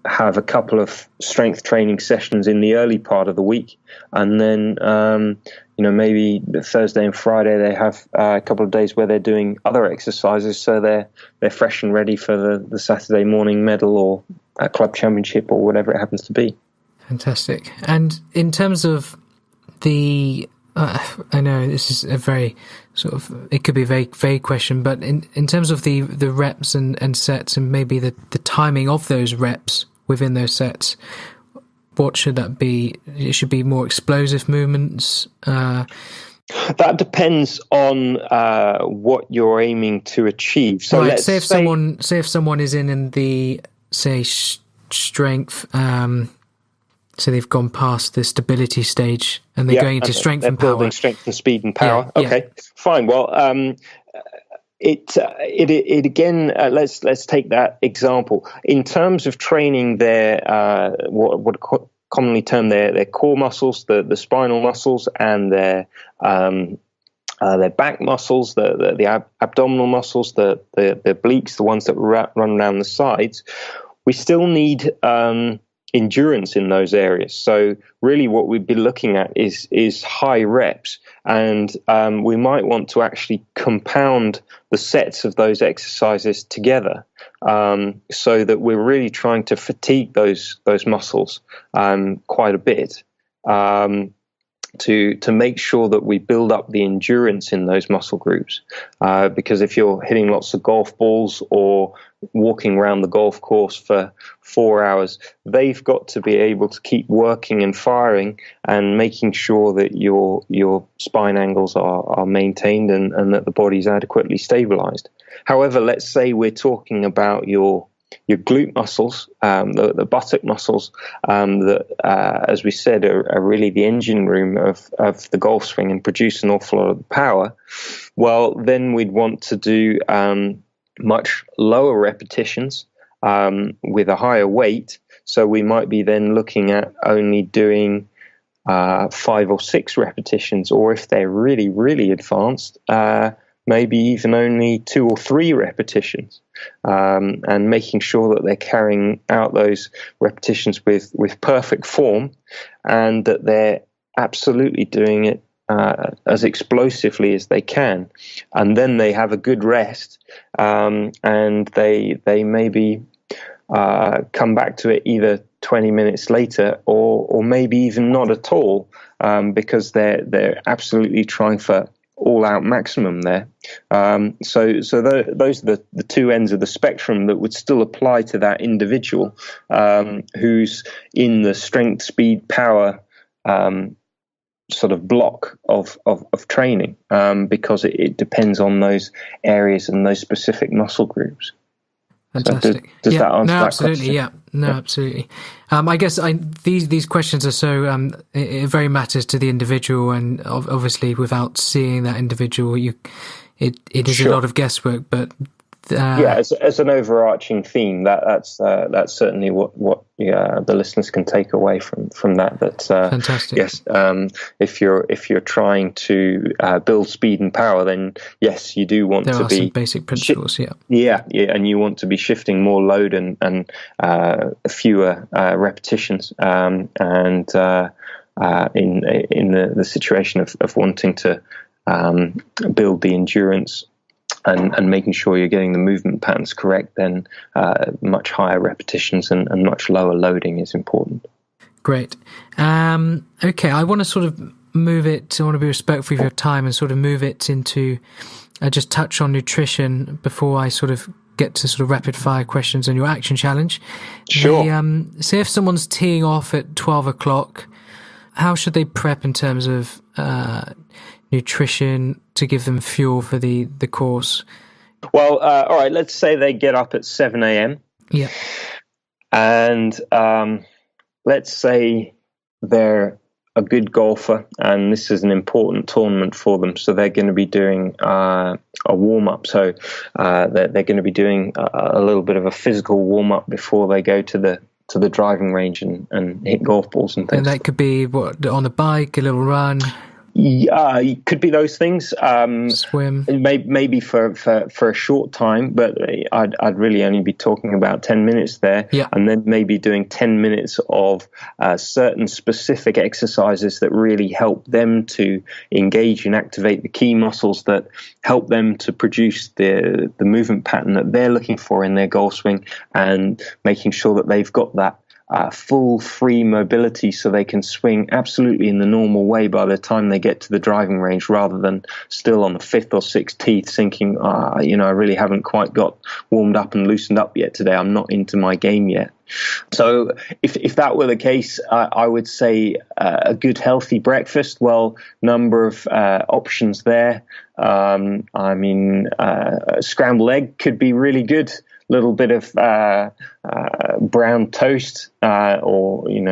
have a couple of strength training sessions in the early part of the week, and then maybe Thursday and Friday they have a couple of days where they're doing other exercises, so they're fresh and ready for the Saturday morning medal or a club championship or whatever it happens to be. Fantastic. And in terms of the I know this is a very it could be a very vague question, but in terms of the reps and sets, and maybe the timing of those reps within those sets, what should that be? It should be more explosive movements? That depends on what you're aiming to achieve. So right, say if someone is in the strength, so they've gone past the stability stage and they're going into strength and power. Building strength and speed and power. Yeah, okay, fine. Well, it again. Let's take that example in terms of training their what commonly termed their core muscles, the spinal muscles, and their back muscles, the abdominal muscles, the obliques, the ones that run around the sides. We still need endurance in those areas. So really what we'd be looking at is high reps, and we might want to actually compound the sets of those exercises together, so that we're really trying to fatigue those muscles quite a bit, to make sure that we build up the endurance in those muscle groups, because if you're hitting lots of golf balls or walking around the golf course for 4 hours, they've got to be able to keep working and firing and making sure that your spine angles are maintained and that the body's adequately stabilized. However, let's say we're talking about your glute muscles, the buttock muscles, that, as we said, are really the engine room of the golf swing and produce an awful lot of power. Well, then we'd want to do much lower repetitions with a higher weight. So we might be then looking at only doing 5 or 6 repetitions, or if they're really, really advanced, maybe even only 2 or 3 repetitions, and making sure that they're carrying out those repetitions with perfect form, and that they're absolutely doing it as explosively as they can. And then they have a good rest, and they maybe come back to it either 20 minutes later or maybe even not at all, because they're absolutely trying for all-out maximum there. So those are the two ends of the spectrum that would still apply to that individual who's in the strength, speed, power sort of block of training, because it depends on those areas and those specific muscle groups. Fantastic. So does that answer that absolutely. question? Yeah, no, absolutely. I guess these questions are so it very matters to the individual, and obviously without seeing that individual, it is Sure. a lot of guesswork. But as an overarching theme, that's certainly what the listeners can take away from that. That fantastic. Yes, if you're trying to build speed and power, then yes, you do want there to are be some basic principles. Yeah, and you want to be shifting more load and fewer repetitions, and in the situation of wanting to build the endurance and making sure you're getting the movement patterns correct, then much higher repetitions and much lower loading is important. Great. Okay, I want to sort of move it. I want to be respectful of your time and sort of move it into just touch on nutrition before I sort of get to sort of rapid fire questions on your action challenge. Sure. Say if someone's teeing off at 12 o'clock, how should they prep in terms of nutrition to give them fuel for the course? Well, all right, let's say they get up at 7 a.m. Yeah. And let's say they're a good golfer and this is an important tournament for them, so they're going to be doing a warm-up. So they're going to be doing a little bit of a physical warm-up before they go to the driving range and hit golf balls and things. And that could be on a bike, a little run. It could be those things. Swim. Maybe for a short time, but I'd really only be talking about 10 minutes there. Yeah. And then maybe doing 10 minutes of certain specific exercises that really help them to engage and activate the key muscles that help them to produce the movement pattern that they're looking for in their golf swing, and making sure that they've got that full free mobility so they can swing absolutely in the normal way by the time they get to the driving range, rather than still on the 5th or 6th tee thinking, I really haven't quite got warmed up and loosened up yet today. I'm not into my game yet. So if that were the case, I would say a good healthy breakfast. Well, number of options there. Scrambled egg could be really good. Little bit of brown toast, or in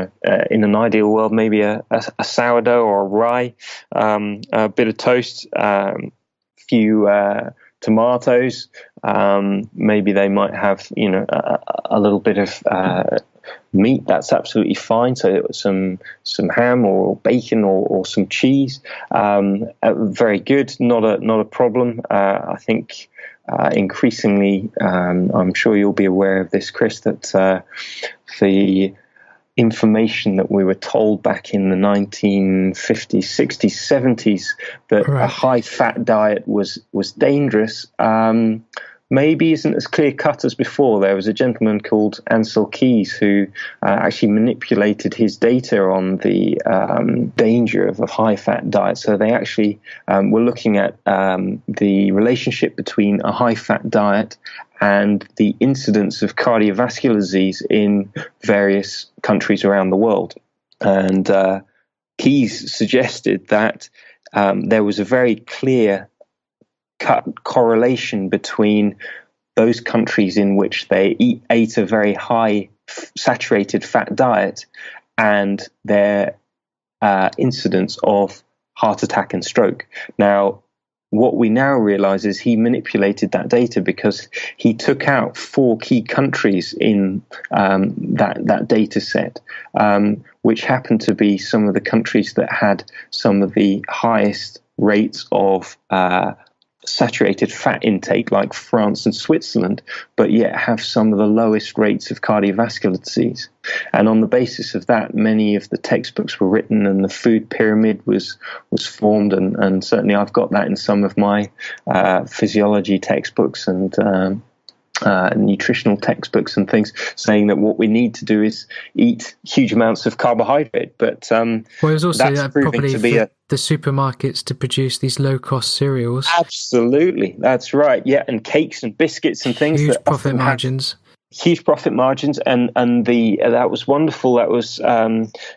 an ideal world, maybe a sourdough or a rye, a bit of toast, few tomatoes. Maybe they might have a little bit of meat. That's absolutely fine. So some ham or bacon or some cheese. Very good. Not a problem. I think. Increasingly, I'm sure you'll be aware of this, Chris, that the information that we were told back in the 1950s, 60s, 70s that a high-fat diet was dangerous, maybe isn't as clear-cut as before. There was a gentleman called Ancel Keys who actually manipulated his data on the danger of a high-fat diet. So they actually were looking at the relationship between a high-fat diet and the incidence of cardiovascular disease in various countries around the world. And Keys suggested that there was a very clear cut correlation between those countries in which they ate a very high saturated fat diet and their incidence of heart attack and stroke. Now, what we now realize is he manipulated that data because he took out 4 key countries in that data set, which happened to be some of the countries that had some of the highest rates of saturated fat intake, like France and Switzerland, but yet have some of the lowest rates of cardiovascular disease. And on the basis of that, many of the textbooks were written and the food pyramid was formed. And certainly I've got that in some of my physiology textbooks and nutritional textbooks and things, saying that what we need to do is eat huge amounts of carbohydrate. But well, it was also that's proving probably to be the supermarkets to produce these low-cost cereals. Absolutely, that's right. Yeah, and cakes and biscuits and things. Huge profit margins. Huge profit margins, and that was wonderful. That was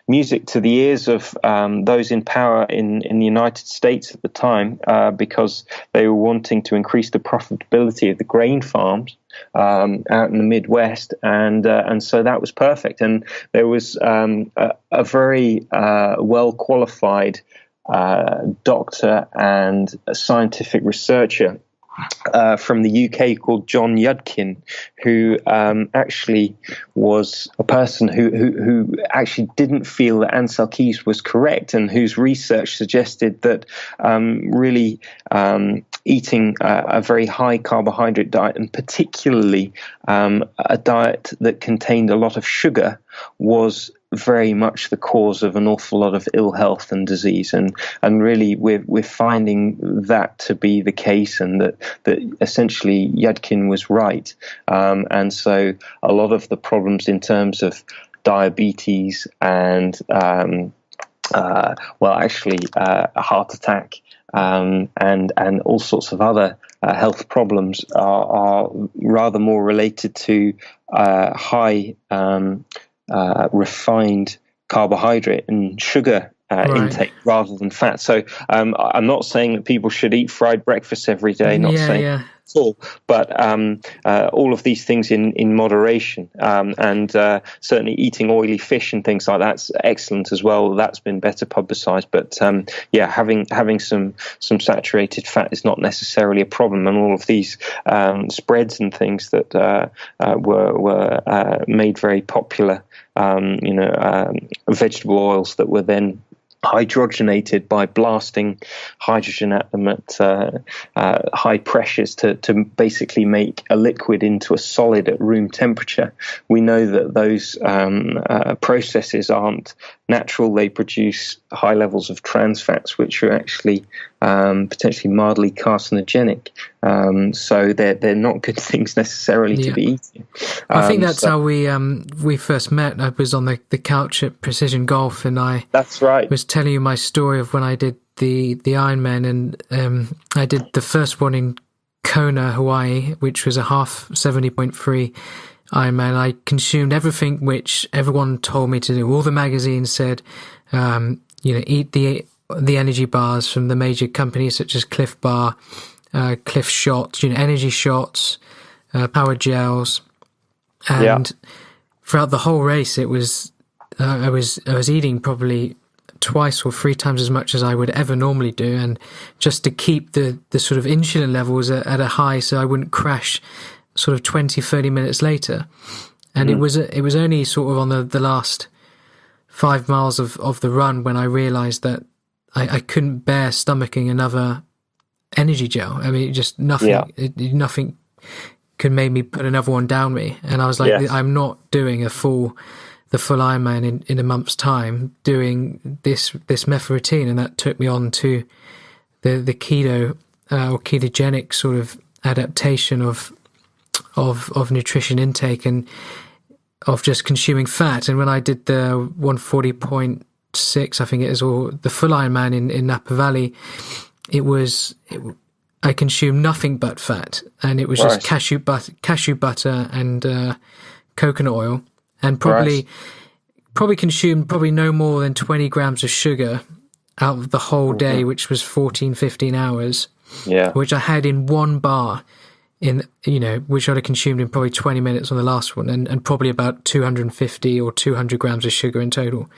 music to the ears of those in power in the United States at the time, because they were wanting to increase the profitability of the grain farms out in the Midwest, and so that was perfect. And there was a very well qualified doctor and a scientific researcher from the UK called John Yudkin, who actually was a person who actually didn't feel that Ancel Keys was correct, and whose research suggested that really eating a very high carbohydrate diet, and particularly a diet that contained a lot of sugar, was very much the cause of an awful lot of ill health and disease, and really we're finding that to be the case, and that essentially Yudkin was right, and so a lot of the problems in terms of diabetes and a heart attack and all sorts of other health problems are rather more related to high refined carbohydrate and sugar intake rather than fat. So I'm not saying that people should eat fried breakfast every day, not saying at all, but all of these things in moderation, and certainly eating oily fish and things like that's excellent as well. That's been better publicized, but having some saturated fat is not necessarily a problem, and all of these spreads and things that were made very popular, vegetable oils that were then hydrogenated by blasting hydrogen at them at high pressures to basically make a liquid into a solid at room temperature. We know that those processes aren't natural. They produce high levels of trans fats, which are actually potentially mildly carcinogenic. So they're not good things necessarily to be eating. I think that's how we first met. I was on the couch at Precision Golf, and that's right. was telling you my story of when I did the Ironman, and I did the first one in Kona, Hawaii, which was a half 70.3 Ironman. I consumed everything which everyone told me to do. All the magazines said, eat the energy bars from the major companies such as Cliff Bar, Cliff Shots, energy shots, power gels, and throughout the whole race, it was I was eating probably twice or 3 times as much as I would ever normally do, and just to keep the sort of insulin levels at a high, so I wouldn't crash sort of 20-30 minutes later. And it was only sort of on the last 5 miles of the run when I realized that I couldn't bear stomaching another energy gel. I mean, just nothing nothing could make me put another one down me. And I was like, I'm not doing the full Ironman in a month's time doing this method routine. And that took me on to the keto or ketogenic sort of adaptation of nutrition intake and of just consuming fat. And when I did the 140.6, I think it is, or the full Ironman in Napa Valley, I consumed nothing but fat, and it was just cashew butter and coconut oil, and probably consumed no more than 20 grams of sugar out of the whole day, which was 14-15 hours, which I had in one bar, which I'd have consumed in probably 20 minutes on the last one, and probably about 250 or 200 grams of sugar in total.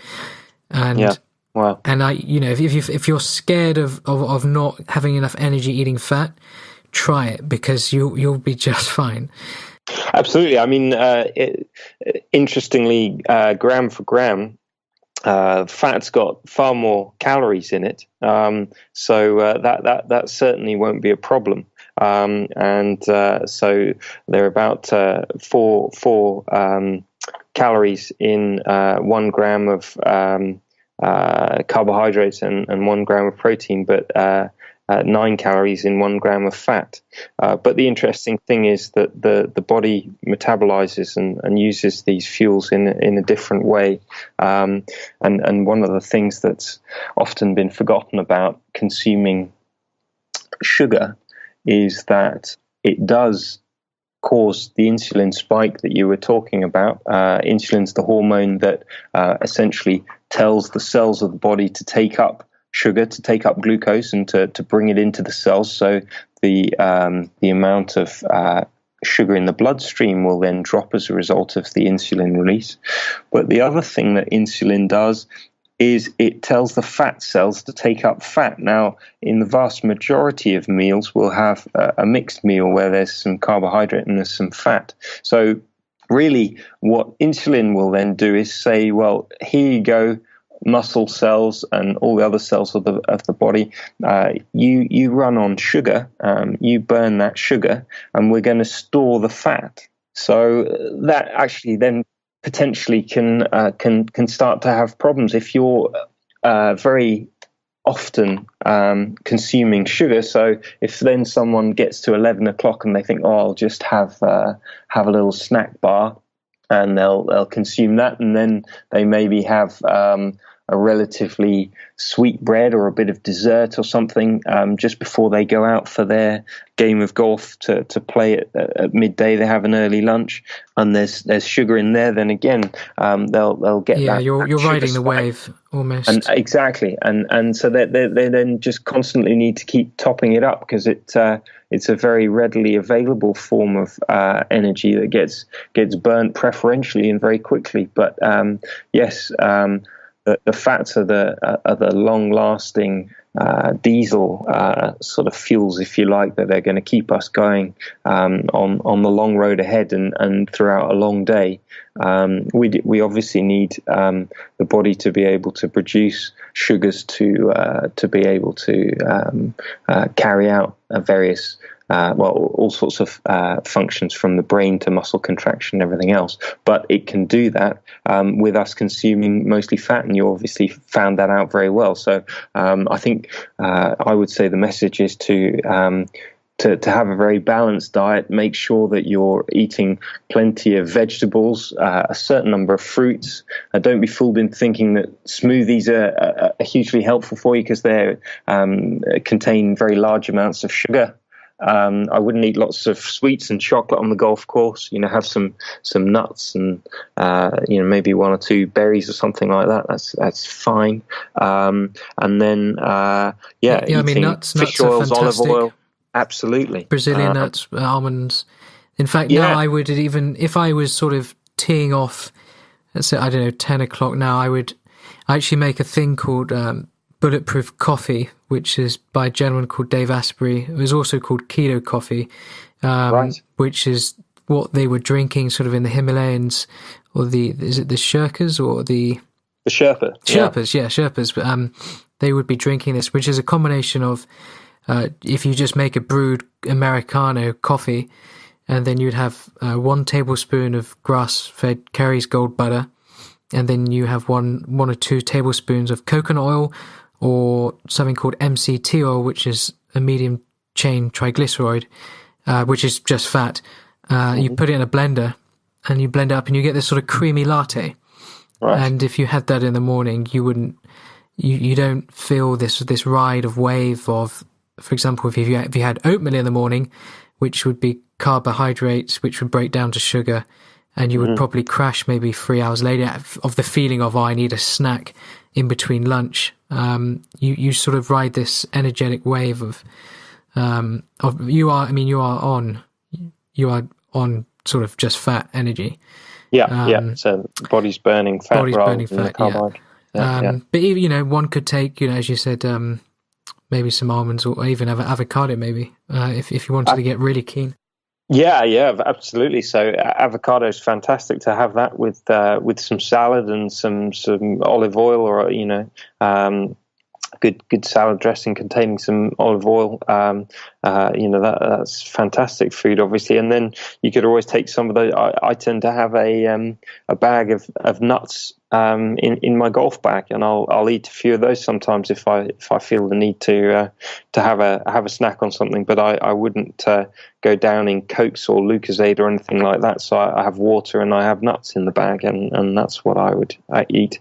And Wow. And if you're scared of not having enough energy eating fat, try it, because you'll be just fine. Absolutely. I mean, interestingly, gram for gram, fat's got far more calories in it, so that certainly won't be a problem. So they're about four calories in 1 gram of carbohydrates and 1 gram of protein, but 9 calories in 1 gram of fat. But the interesting thing is that the body metabolizes and uses these fuels in a different way. And one of the things that's often been forgotten about consuming sugar is that it does cause the insulin spike that you were talking about. Insulin's the hormone that essentially tells the cells of the body to take up sugar, to take up glucose, and to bring it into the cells. So the amount of sugar in the bloodstream will then drop as a result of the insulin release. But the other thing that insulin does is it tells the fat cells to take up fat. Now, in the vast majority of meals, we'll have a mixed meal where there's some carbohydrate and there's some fat. So really what insulin will then do is say, well, here you go, muscle cells and all the other cells of the body, you run on sugar, you burn that sugar, and we're going to store the fat. So that actually then potentially can start to have problems if you're very often consuming sugar. So if then someone gets to 11 o'clock and they think, oh, I'll just have a little snack bar, and they'll consume that, and then they maybe have a relatively sweet bread or a bit of dessert or something just before they go out for their game of golf to play at midday. They have an early lunch, and there's sugar in there. Then again, they'll get that. Yeah, you're riding the spike. wave almost. And exactly, and so they then just constantly need to keep topping it up, because it's a very readily available form of energy that gets burnt preferentially and very quickly. But yes. The fats are the long-lasting diesel sort of fuels, if you like, that they're going to keep us going on the long road ahead and throughout a long day. We obviously need the body to be able to produce sugars to be able to carry out various all sorts of functions, from the brain to muscle contraction and everything else. But it can do that with us consuming mostly fat, and you obviously found that out very well. So I think I would say the message is to have a very balanced diet. Make sure that you're eating plenty of vegetables, a certain number of fruits. Don't be fooled into thinking that smoothies are hugely helpful for you, because they contain very large amounts of sugar. I wouldn't eat lots of sweets and chocolate on the golf course. Have some nuts and maybe 1 or 2 berries or something like that. That's fine. And then I mean, nuts oils, olive oil. Absolutely. Brazilian nuts, almonds. In fact, now I would, even if I was sort of teeing off, let's say, 10 o'clock now, I actually make a thing called Bulletproof Coffee, which is by a gentleman called Dave Asprey. It was also called Keto Coffee, which is what they were drinking sort of in the Himalayas, or is it the Shirkas or the Sherpa? Sherpas, yeah Sherpas. They would be drinking this, which is a combination of if you just make a brewed Americano coffee, and then you'd have 1 tablespoon of grass-fed Kerry's Gold butter, and then you have one or 2 tablespoons of coconut oil, or something called MCT oil, which is a medium chain triglyceride, which is just fat. You put it in a blender, and you blend it up, and you get this sort of creamy latte. Right. And if you had that in the morning, you don't feel this ride of wave of, for example, if you had oatmeal in the morning, which would be carbohydrates, which would break down to sugar, and you would probably crash maybe 3 hours later of the feeling of, I need a snack in between lunch. You sort of ride this energetic wave of you are on sort of just fat energy. So body's burning fat rather than carbohydrate. But even, one could take, as you said, maybe some almonds or even avocado, maybe if you wanted to get really keen. Yeah, absolutely. So avocado is fantastic to have that with some salad and some olive oil, or good salad dressing containing some olive oil. That's fantastic food, obviously. And then you could always take some of those. I tend to have a bag of nuts in my golf bag, and I'll eat a few of those sometimes if I feel the need to have a snack on something. But I wouldn't go down in Cokes or Lucozade or anything like that. So I have water and I have nuts in the bag, and that's what I would eat.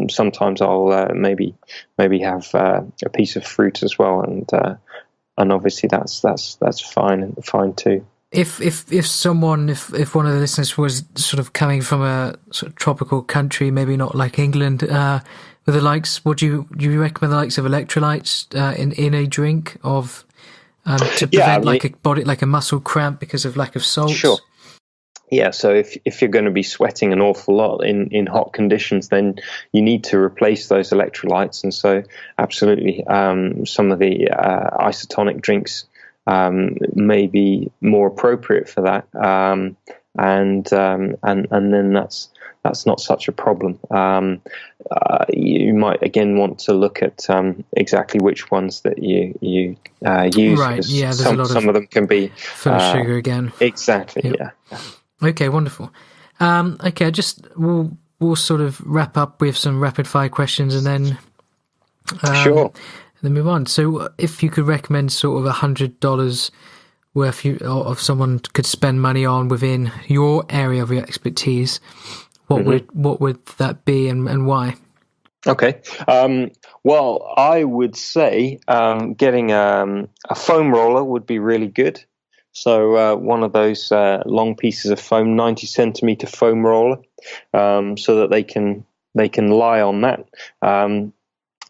Sometimes I'll maybe have a piece of fruit as well, and obviously that's fine too. If one of the listeners was sort of coming from a sort of tropical country, maybe not like England, with the likes, would you recommend the likes of electrolytes in a drink of to prevent like a muscle cramp because of lack of salt? Sure. Yeah, so if you're going to be sweating an awful lot in hot conditions, then you need to replace those electrolytes. And so absolutely, some of the isotonic drinks may be more appropriate for that. And then that's not such a problem. You might again want to look at exactly which ones that you use. Right. Yeah. There's a lot some of them can be full of sugar again. Exactly. Yep. Yeah. Okay. Wonderful. Okay. We'll sort of wrap up with some rapid fire questions and then sure. Then move on. So, if you could recommend sort of $100 worth of someone could spend money on within your area of your expertise, what would that be and why? Okay. Well, I would say getting a foam roller would be really good. So one of those long pieces of foam, 90 centimeter foam roller, so that they can lie on that.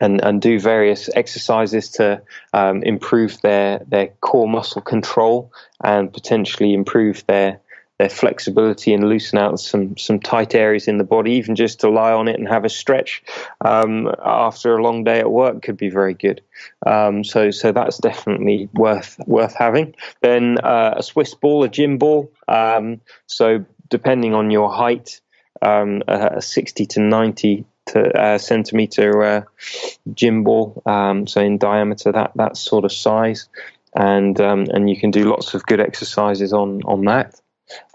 And do various exercises to improve their core muscle control and potentially improve their flexibility and loosen out some tight areas in the body. Even just to lie on it and have a stretch after a long day at work could be very good. So that's definitely worth having. Then a Swiss ball, a gym ball. So depending on your height, a 60 to 90 centimeter gym ball, so in diameter, that sort of size, and you can do lots of good exercises on that.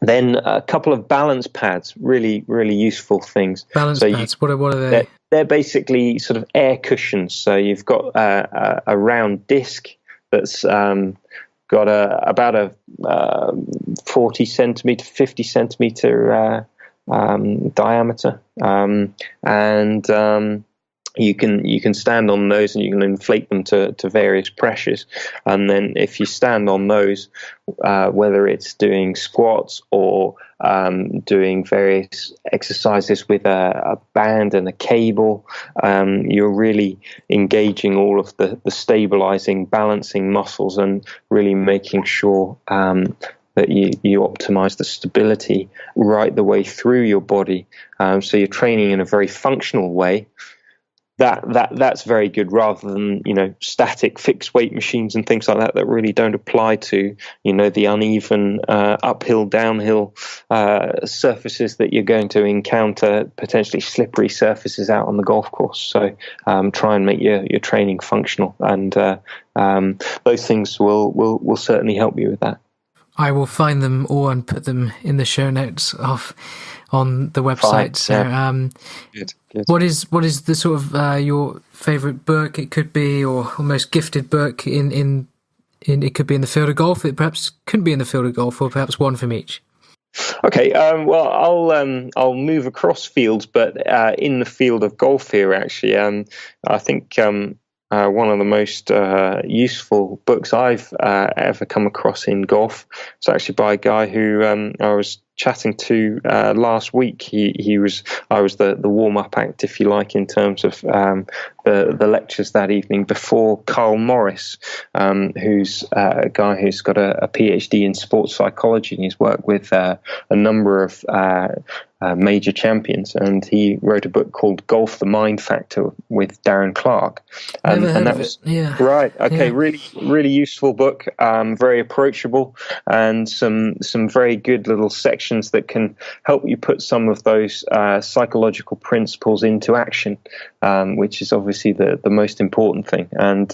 Then a couple of balance pads, really useful things. Balance pads. What are they? They're basically sort of air cushions. So you've got a round disc that's got about a 40 centimeter, 50 centimeter diameter, and you can stand on those and you can inflate them to various pressures. And then if you stand on those, whether it's doing squats or doing various exercises with a band and a cable, you're really engaging all of the stabilizing, balancing muscles and really making sure that you optimize the stability right the way through your body. So you're training in a very functional way. That's very good, rather than static fixed weight machines and things like that really don't apply to the uneven uphill, downhill surfaces that you're going to encounter, potentially slippery surfaces out on the golf course. So try and make your training functional, and those things will certainly help you with that. I will find them all and put them in the show notes on the website. Fine, so, yeah. Good. What is the sort of your favourite book? It could be, or most gifted book in it could be in the field of golf. It perhaps couldn't be in the field of golf, or perhaps one from each. Okay. Well, I'll move across fields, but in the field of golf here, actually, I think. One of the most useful books I've ever come across in golf. It's actually by a guy who I was chatting to last week. I was the warm-up act, if you like, in terms of the lectures that evening before Carl Morris, who's a guy who's got a PhD in sports psychology, and he's worked with a number of major champions, and he wrote a book called Golf: The Mind Factor with Darren Clarke. Never heard and that of was it. Yeah. right. Okay, Yeah. really useful book. Very approachable, and some very good little sections that can help you put some of those psychological principles into action, which is obviously the most important thing. And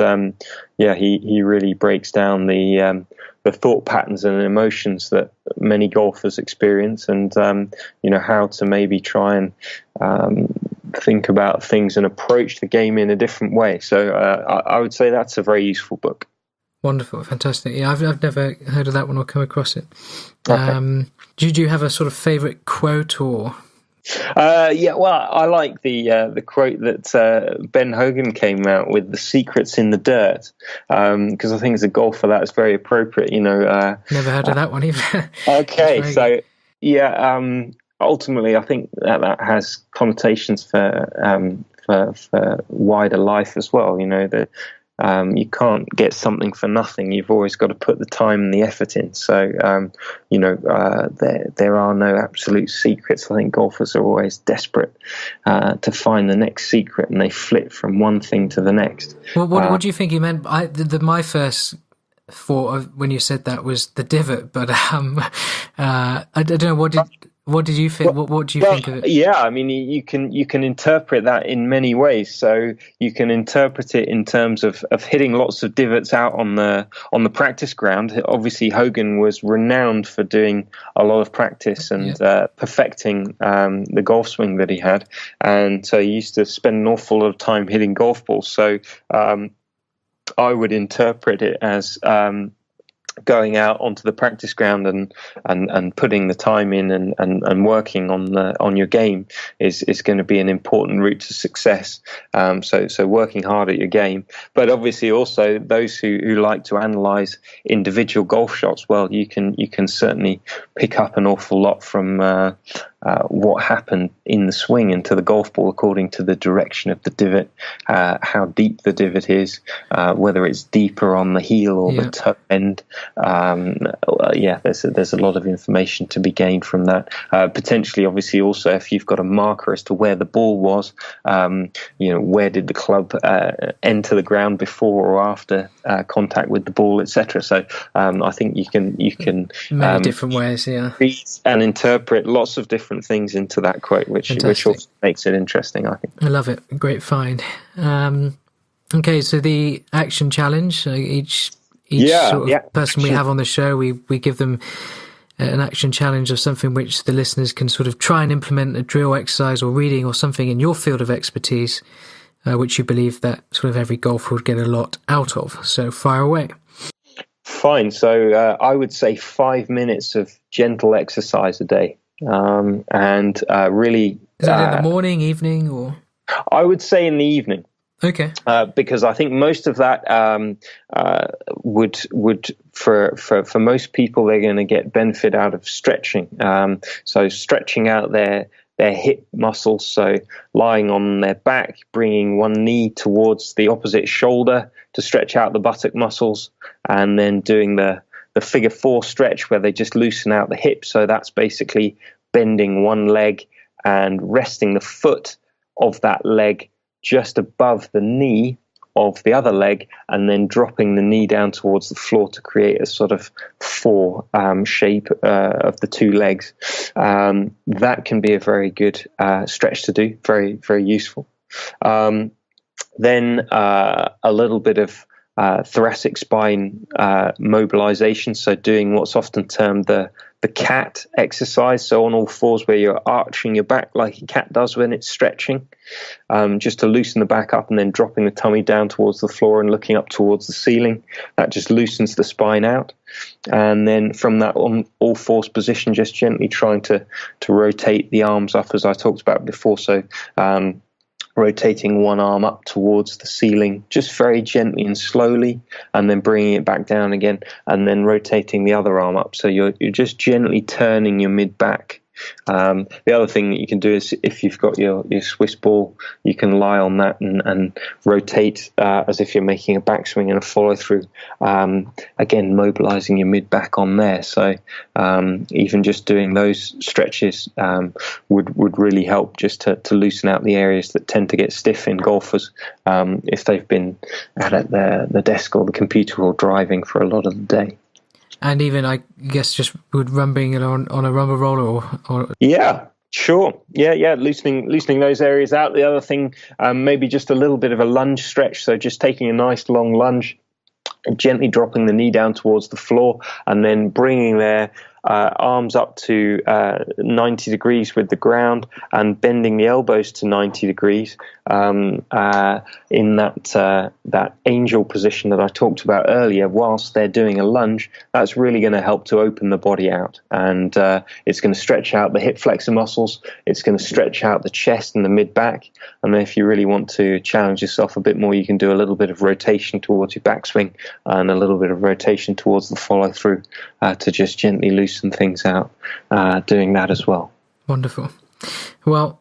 he really breaks down the thought patterns and emotions that many golfers experience, and how to maybe try and think about things and approach the game in a different way. So I would say that's a very useful book. Wonderful, fantastic. Yeah, I've never heard of that one or come across it. Okay. Do you have a sort of favourite quote or? Well, I like the quote that Ben Hogan came out with: "The secret's in the dirt," because I think as a golfer that's very appropriate. Never heard of that one either. Okay, so ultimately, I think that has connotations for wider life as well. That you can't get something for nothing. You've always got to put the time and the effort in. So, there are no absolute secrets. I think golfers are always desperate to find the next secret, and they flip from one thing to the next. Well, what do you think he meant? My first thought of when you said that was the divot, but I don't know. What did you think? What do you think of it? Yeah, I mean, you can interpret that in many ways. So you can interpret it in terms of hitting lots of divots out on the practice ground. Obviously, Hogan was renowned for doing a lot of practice and perfecting the golf swing that he had, and so he used to spend an awful lot of time hitting golf balls. So I would interpret it as going out onto the practice ground and putting the time in and working on your game is going to be an important route to success. So working hard at your game, but obviously also those who like to analyze individual golf shots, well, you can certainly pick up an awful lot from what happened in the swing into the golf ball according to the direction of the divot, how deep the divot is, whether it's deeper on the heel or the toe end. There's a lot of information to be gained from that. Potentially, obviously, also if you've got a marker as to where the ball was, where did the club enter the ground before or after contact with the ball, etc. So I think you can many different ways, read and interpret lots of different things into that quote, which also makes it interesting, I think. I love it. Great find. Okay, so the action challenge. Each person we have on the show, we give them an action challenge of something which the listeners can sort of try and implement, a drill, exercise, or reading, or something in your field of expertise, which you believe that sort of every golfer would get a lot out of. So fire away. Fine. So I would say 5 minutes of gentle exercise a day. And really, is that in the morning, evening, or? I would say in the evening. Okay. Because I think most of that would for most people, they're going to get benefit out of stretching. So stretching out their hip muscles. So lying on their back, bringing one knee towards the opposite shoulder to stretch out the buttock muscles, and then doing the figure 4 stretch where they just loosen out the hip. So that's basically bending one leg and resting the foot of that leg just above the knee of the other leg, and then dropping the knee down towards the floor to create a sort of 4 shape of the 2 legs. That can be a very good stretch to do, very, very useful. Then a little bit of thoracic spine mobilization, so doing what's often termed the cat exercise, so on all fours where you're arching your back like a cat does when it's stretching, just to loosen the back up and then dropping the tummy down towards the floor and looking up towards the ceiling. That just loosens the spine out. And then from that on all fours position, just gently trying to rotate the arms up as I talked about before. So rotating one arm up towards the ceiling, just very gently and slowly, and then bringing it back down again, and then rotating the other arm up. So you're just gently turning your mid back The other thing that you can do is, if you've got your Swiss ball, you can lie on that and rotate as if you're making a backswing and a follow through. Again, mobilizing your mid back on there. So even just doing those stretches would really help, just to loosen out the areas that tend to get stiff in golfers if they've been at the desk or the computer or driving for a lot of the day. And even, I guess, just with rubbing it on a rubber roller or Yeah, sure. Yeah. Loosening those areas out. The other thing, maybe just a little bit of a lunge stretch. So just taking a nice long lunge and gently dropping the knee down towards the floor, and then bringing their arms up to 90 degrees with the ground, and bending the elbows to 90 degrees in that angel position that I talked about earlier. Whilst they're doing a lunge, that's really going to help to open the body out, and it's going to stretch out the hip flexor muscles. It's going to stretch out the chest and the mid back. And then if you really want to challenge yourself a bit more, you can do a little bit of rotation towards your backswing and a little bit of rotation towards the follow through to just gently loosen things out, doing that as well. Wonderful. Well,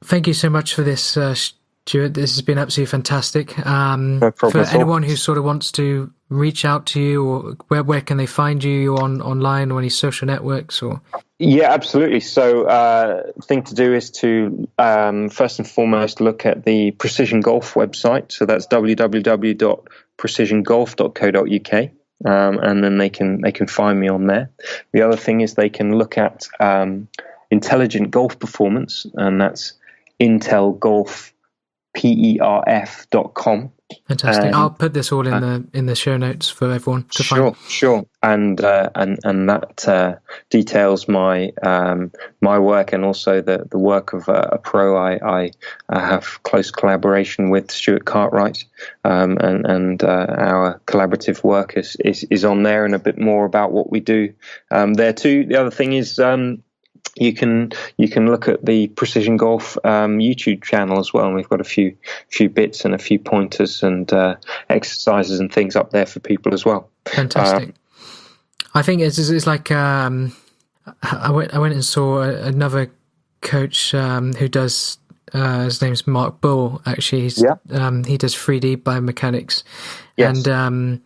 thank you so much for this, Stuart. This has been absolutely fantastic. No problem for anyone who sort of wants to reach out to you, or where can they find you? You online or any social networks? Or Yeah, absolutely. So thing to do is to first and foremost look at the Precision Golf website. So that's www.precisiongolf.co.uk. And then they can find me on there. The other thing is they can look at Intelligent Golf Performance, and that's intelgolfperf.com. Fantastic. I'll put this all in the show notes for everyone to find. Sure. And that details my work, and also the work of a pro I have close collaboration with, Stuart Cartwright, and our collaborative work is on there, and a bit more about what we do there too. The other thing is, you can look at the Precision Golf YouTube channel as well, and we've got a few bits and a few pointers and exercises and things up there for people as well. Fantastic. I think it's like I went and saw another coach who does. His name's Mark Bull. Actually, he does 3D biomechanics, yes. And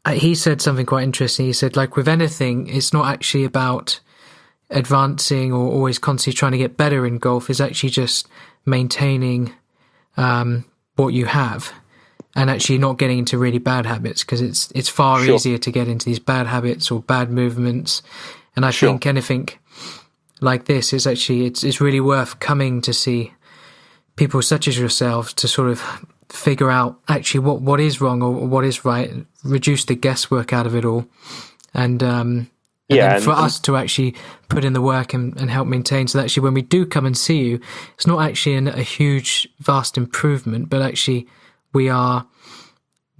he said something quite interesting. He said, like with anything, it's not actually about advancing or always constantly trying to get better in golf. Is actually just maintaining what you have, and actually not getting into really bad habits, because it's far easier to get into these bad habits or bad movements. And I think anything like this is actually it's really worth coming to see people such as yourselves to sort of figure out actually what is wrong or what is right, reduce the guesswork out of it all, and for us to actually put in the work and help maintain, so that actually when we do come and see you, it's not actually a huge, vast improvement, but actually we're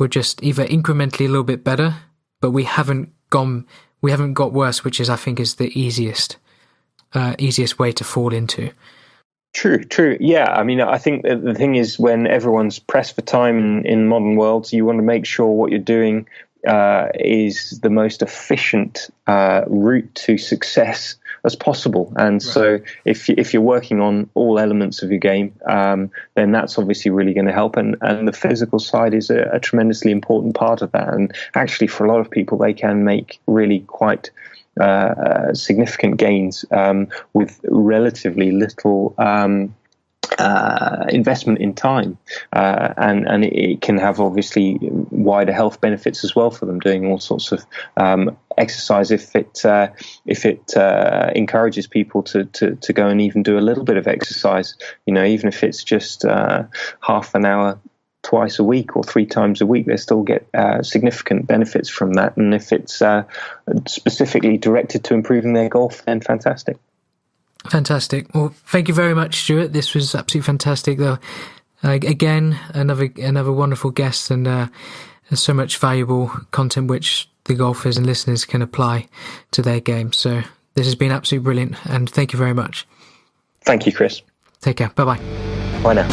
just either incrementally a little bit better, but we haven't got worse, which is, I think, is the easiest way to fall into. True. Yeah, I mean, I think the thing is, when everyone's pressed for time in modern worlds, you want to make sure what you're doing is the most efficient route to success as possible. And so if you're working on all elements of your game, then that's obviously really going to help. And the physical side is a tremendously important part of that. And actually, for a lot of people, they can make really quite significant gains with relatively little investment in time, and it can have obviously wider health benefits as well for them, doing all sorts of exercise if it encourages people to go and even do a little bit of exercise, even if it's just half an hour twice a week or 3 times a week. They still get significant benefits from that, and if it's specifically directed to improving their golf, then fantastic. Fantastic. Well, thank you very much, Stuart. This was absolutely fantastic, though. Again, another wonderful guest, and there's so much valuable content which the golfers and listeners can apply to their game. So this has been absolutely brilliant, and thank you very much. Thank you, Chris. Take care. Bye-bye. Bye now.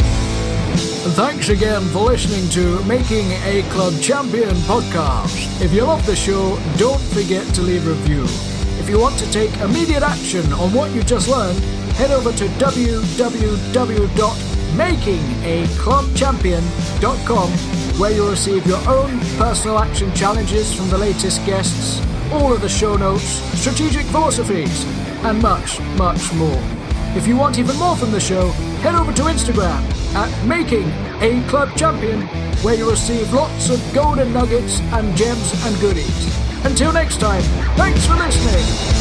Thanks again for listening to Making a Club Champion podcast. If you love the show, don't forget to leave a review. If If you want to take immediate action on what you just learned, head over to www.makingaclubchampion.com, where you'll receive your own personal action challenges from the latest guests, all of the show notes, strategic philosophies, and much, much more. If you want even more from the show, head over to Instagram at makingaclubchampion, where you'll receive lots of golden nuggets and gems and goodies. Until next time, thanks for listening.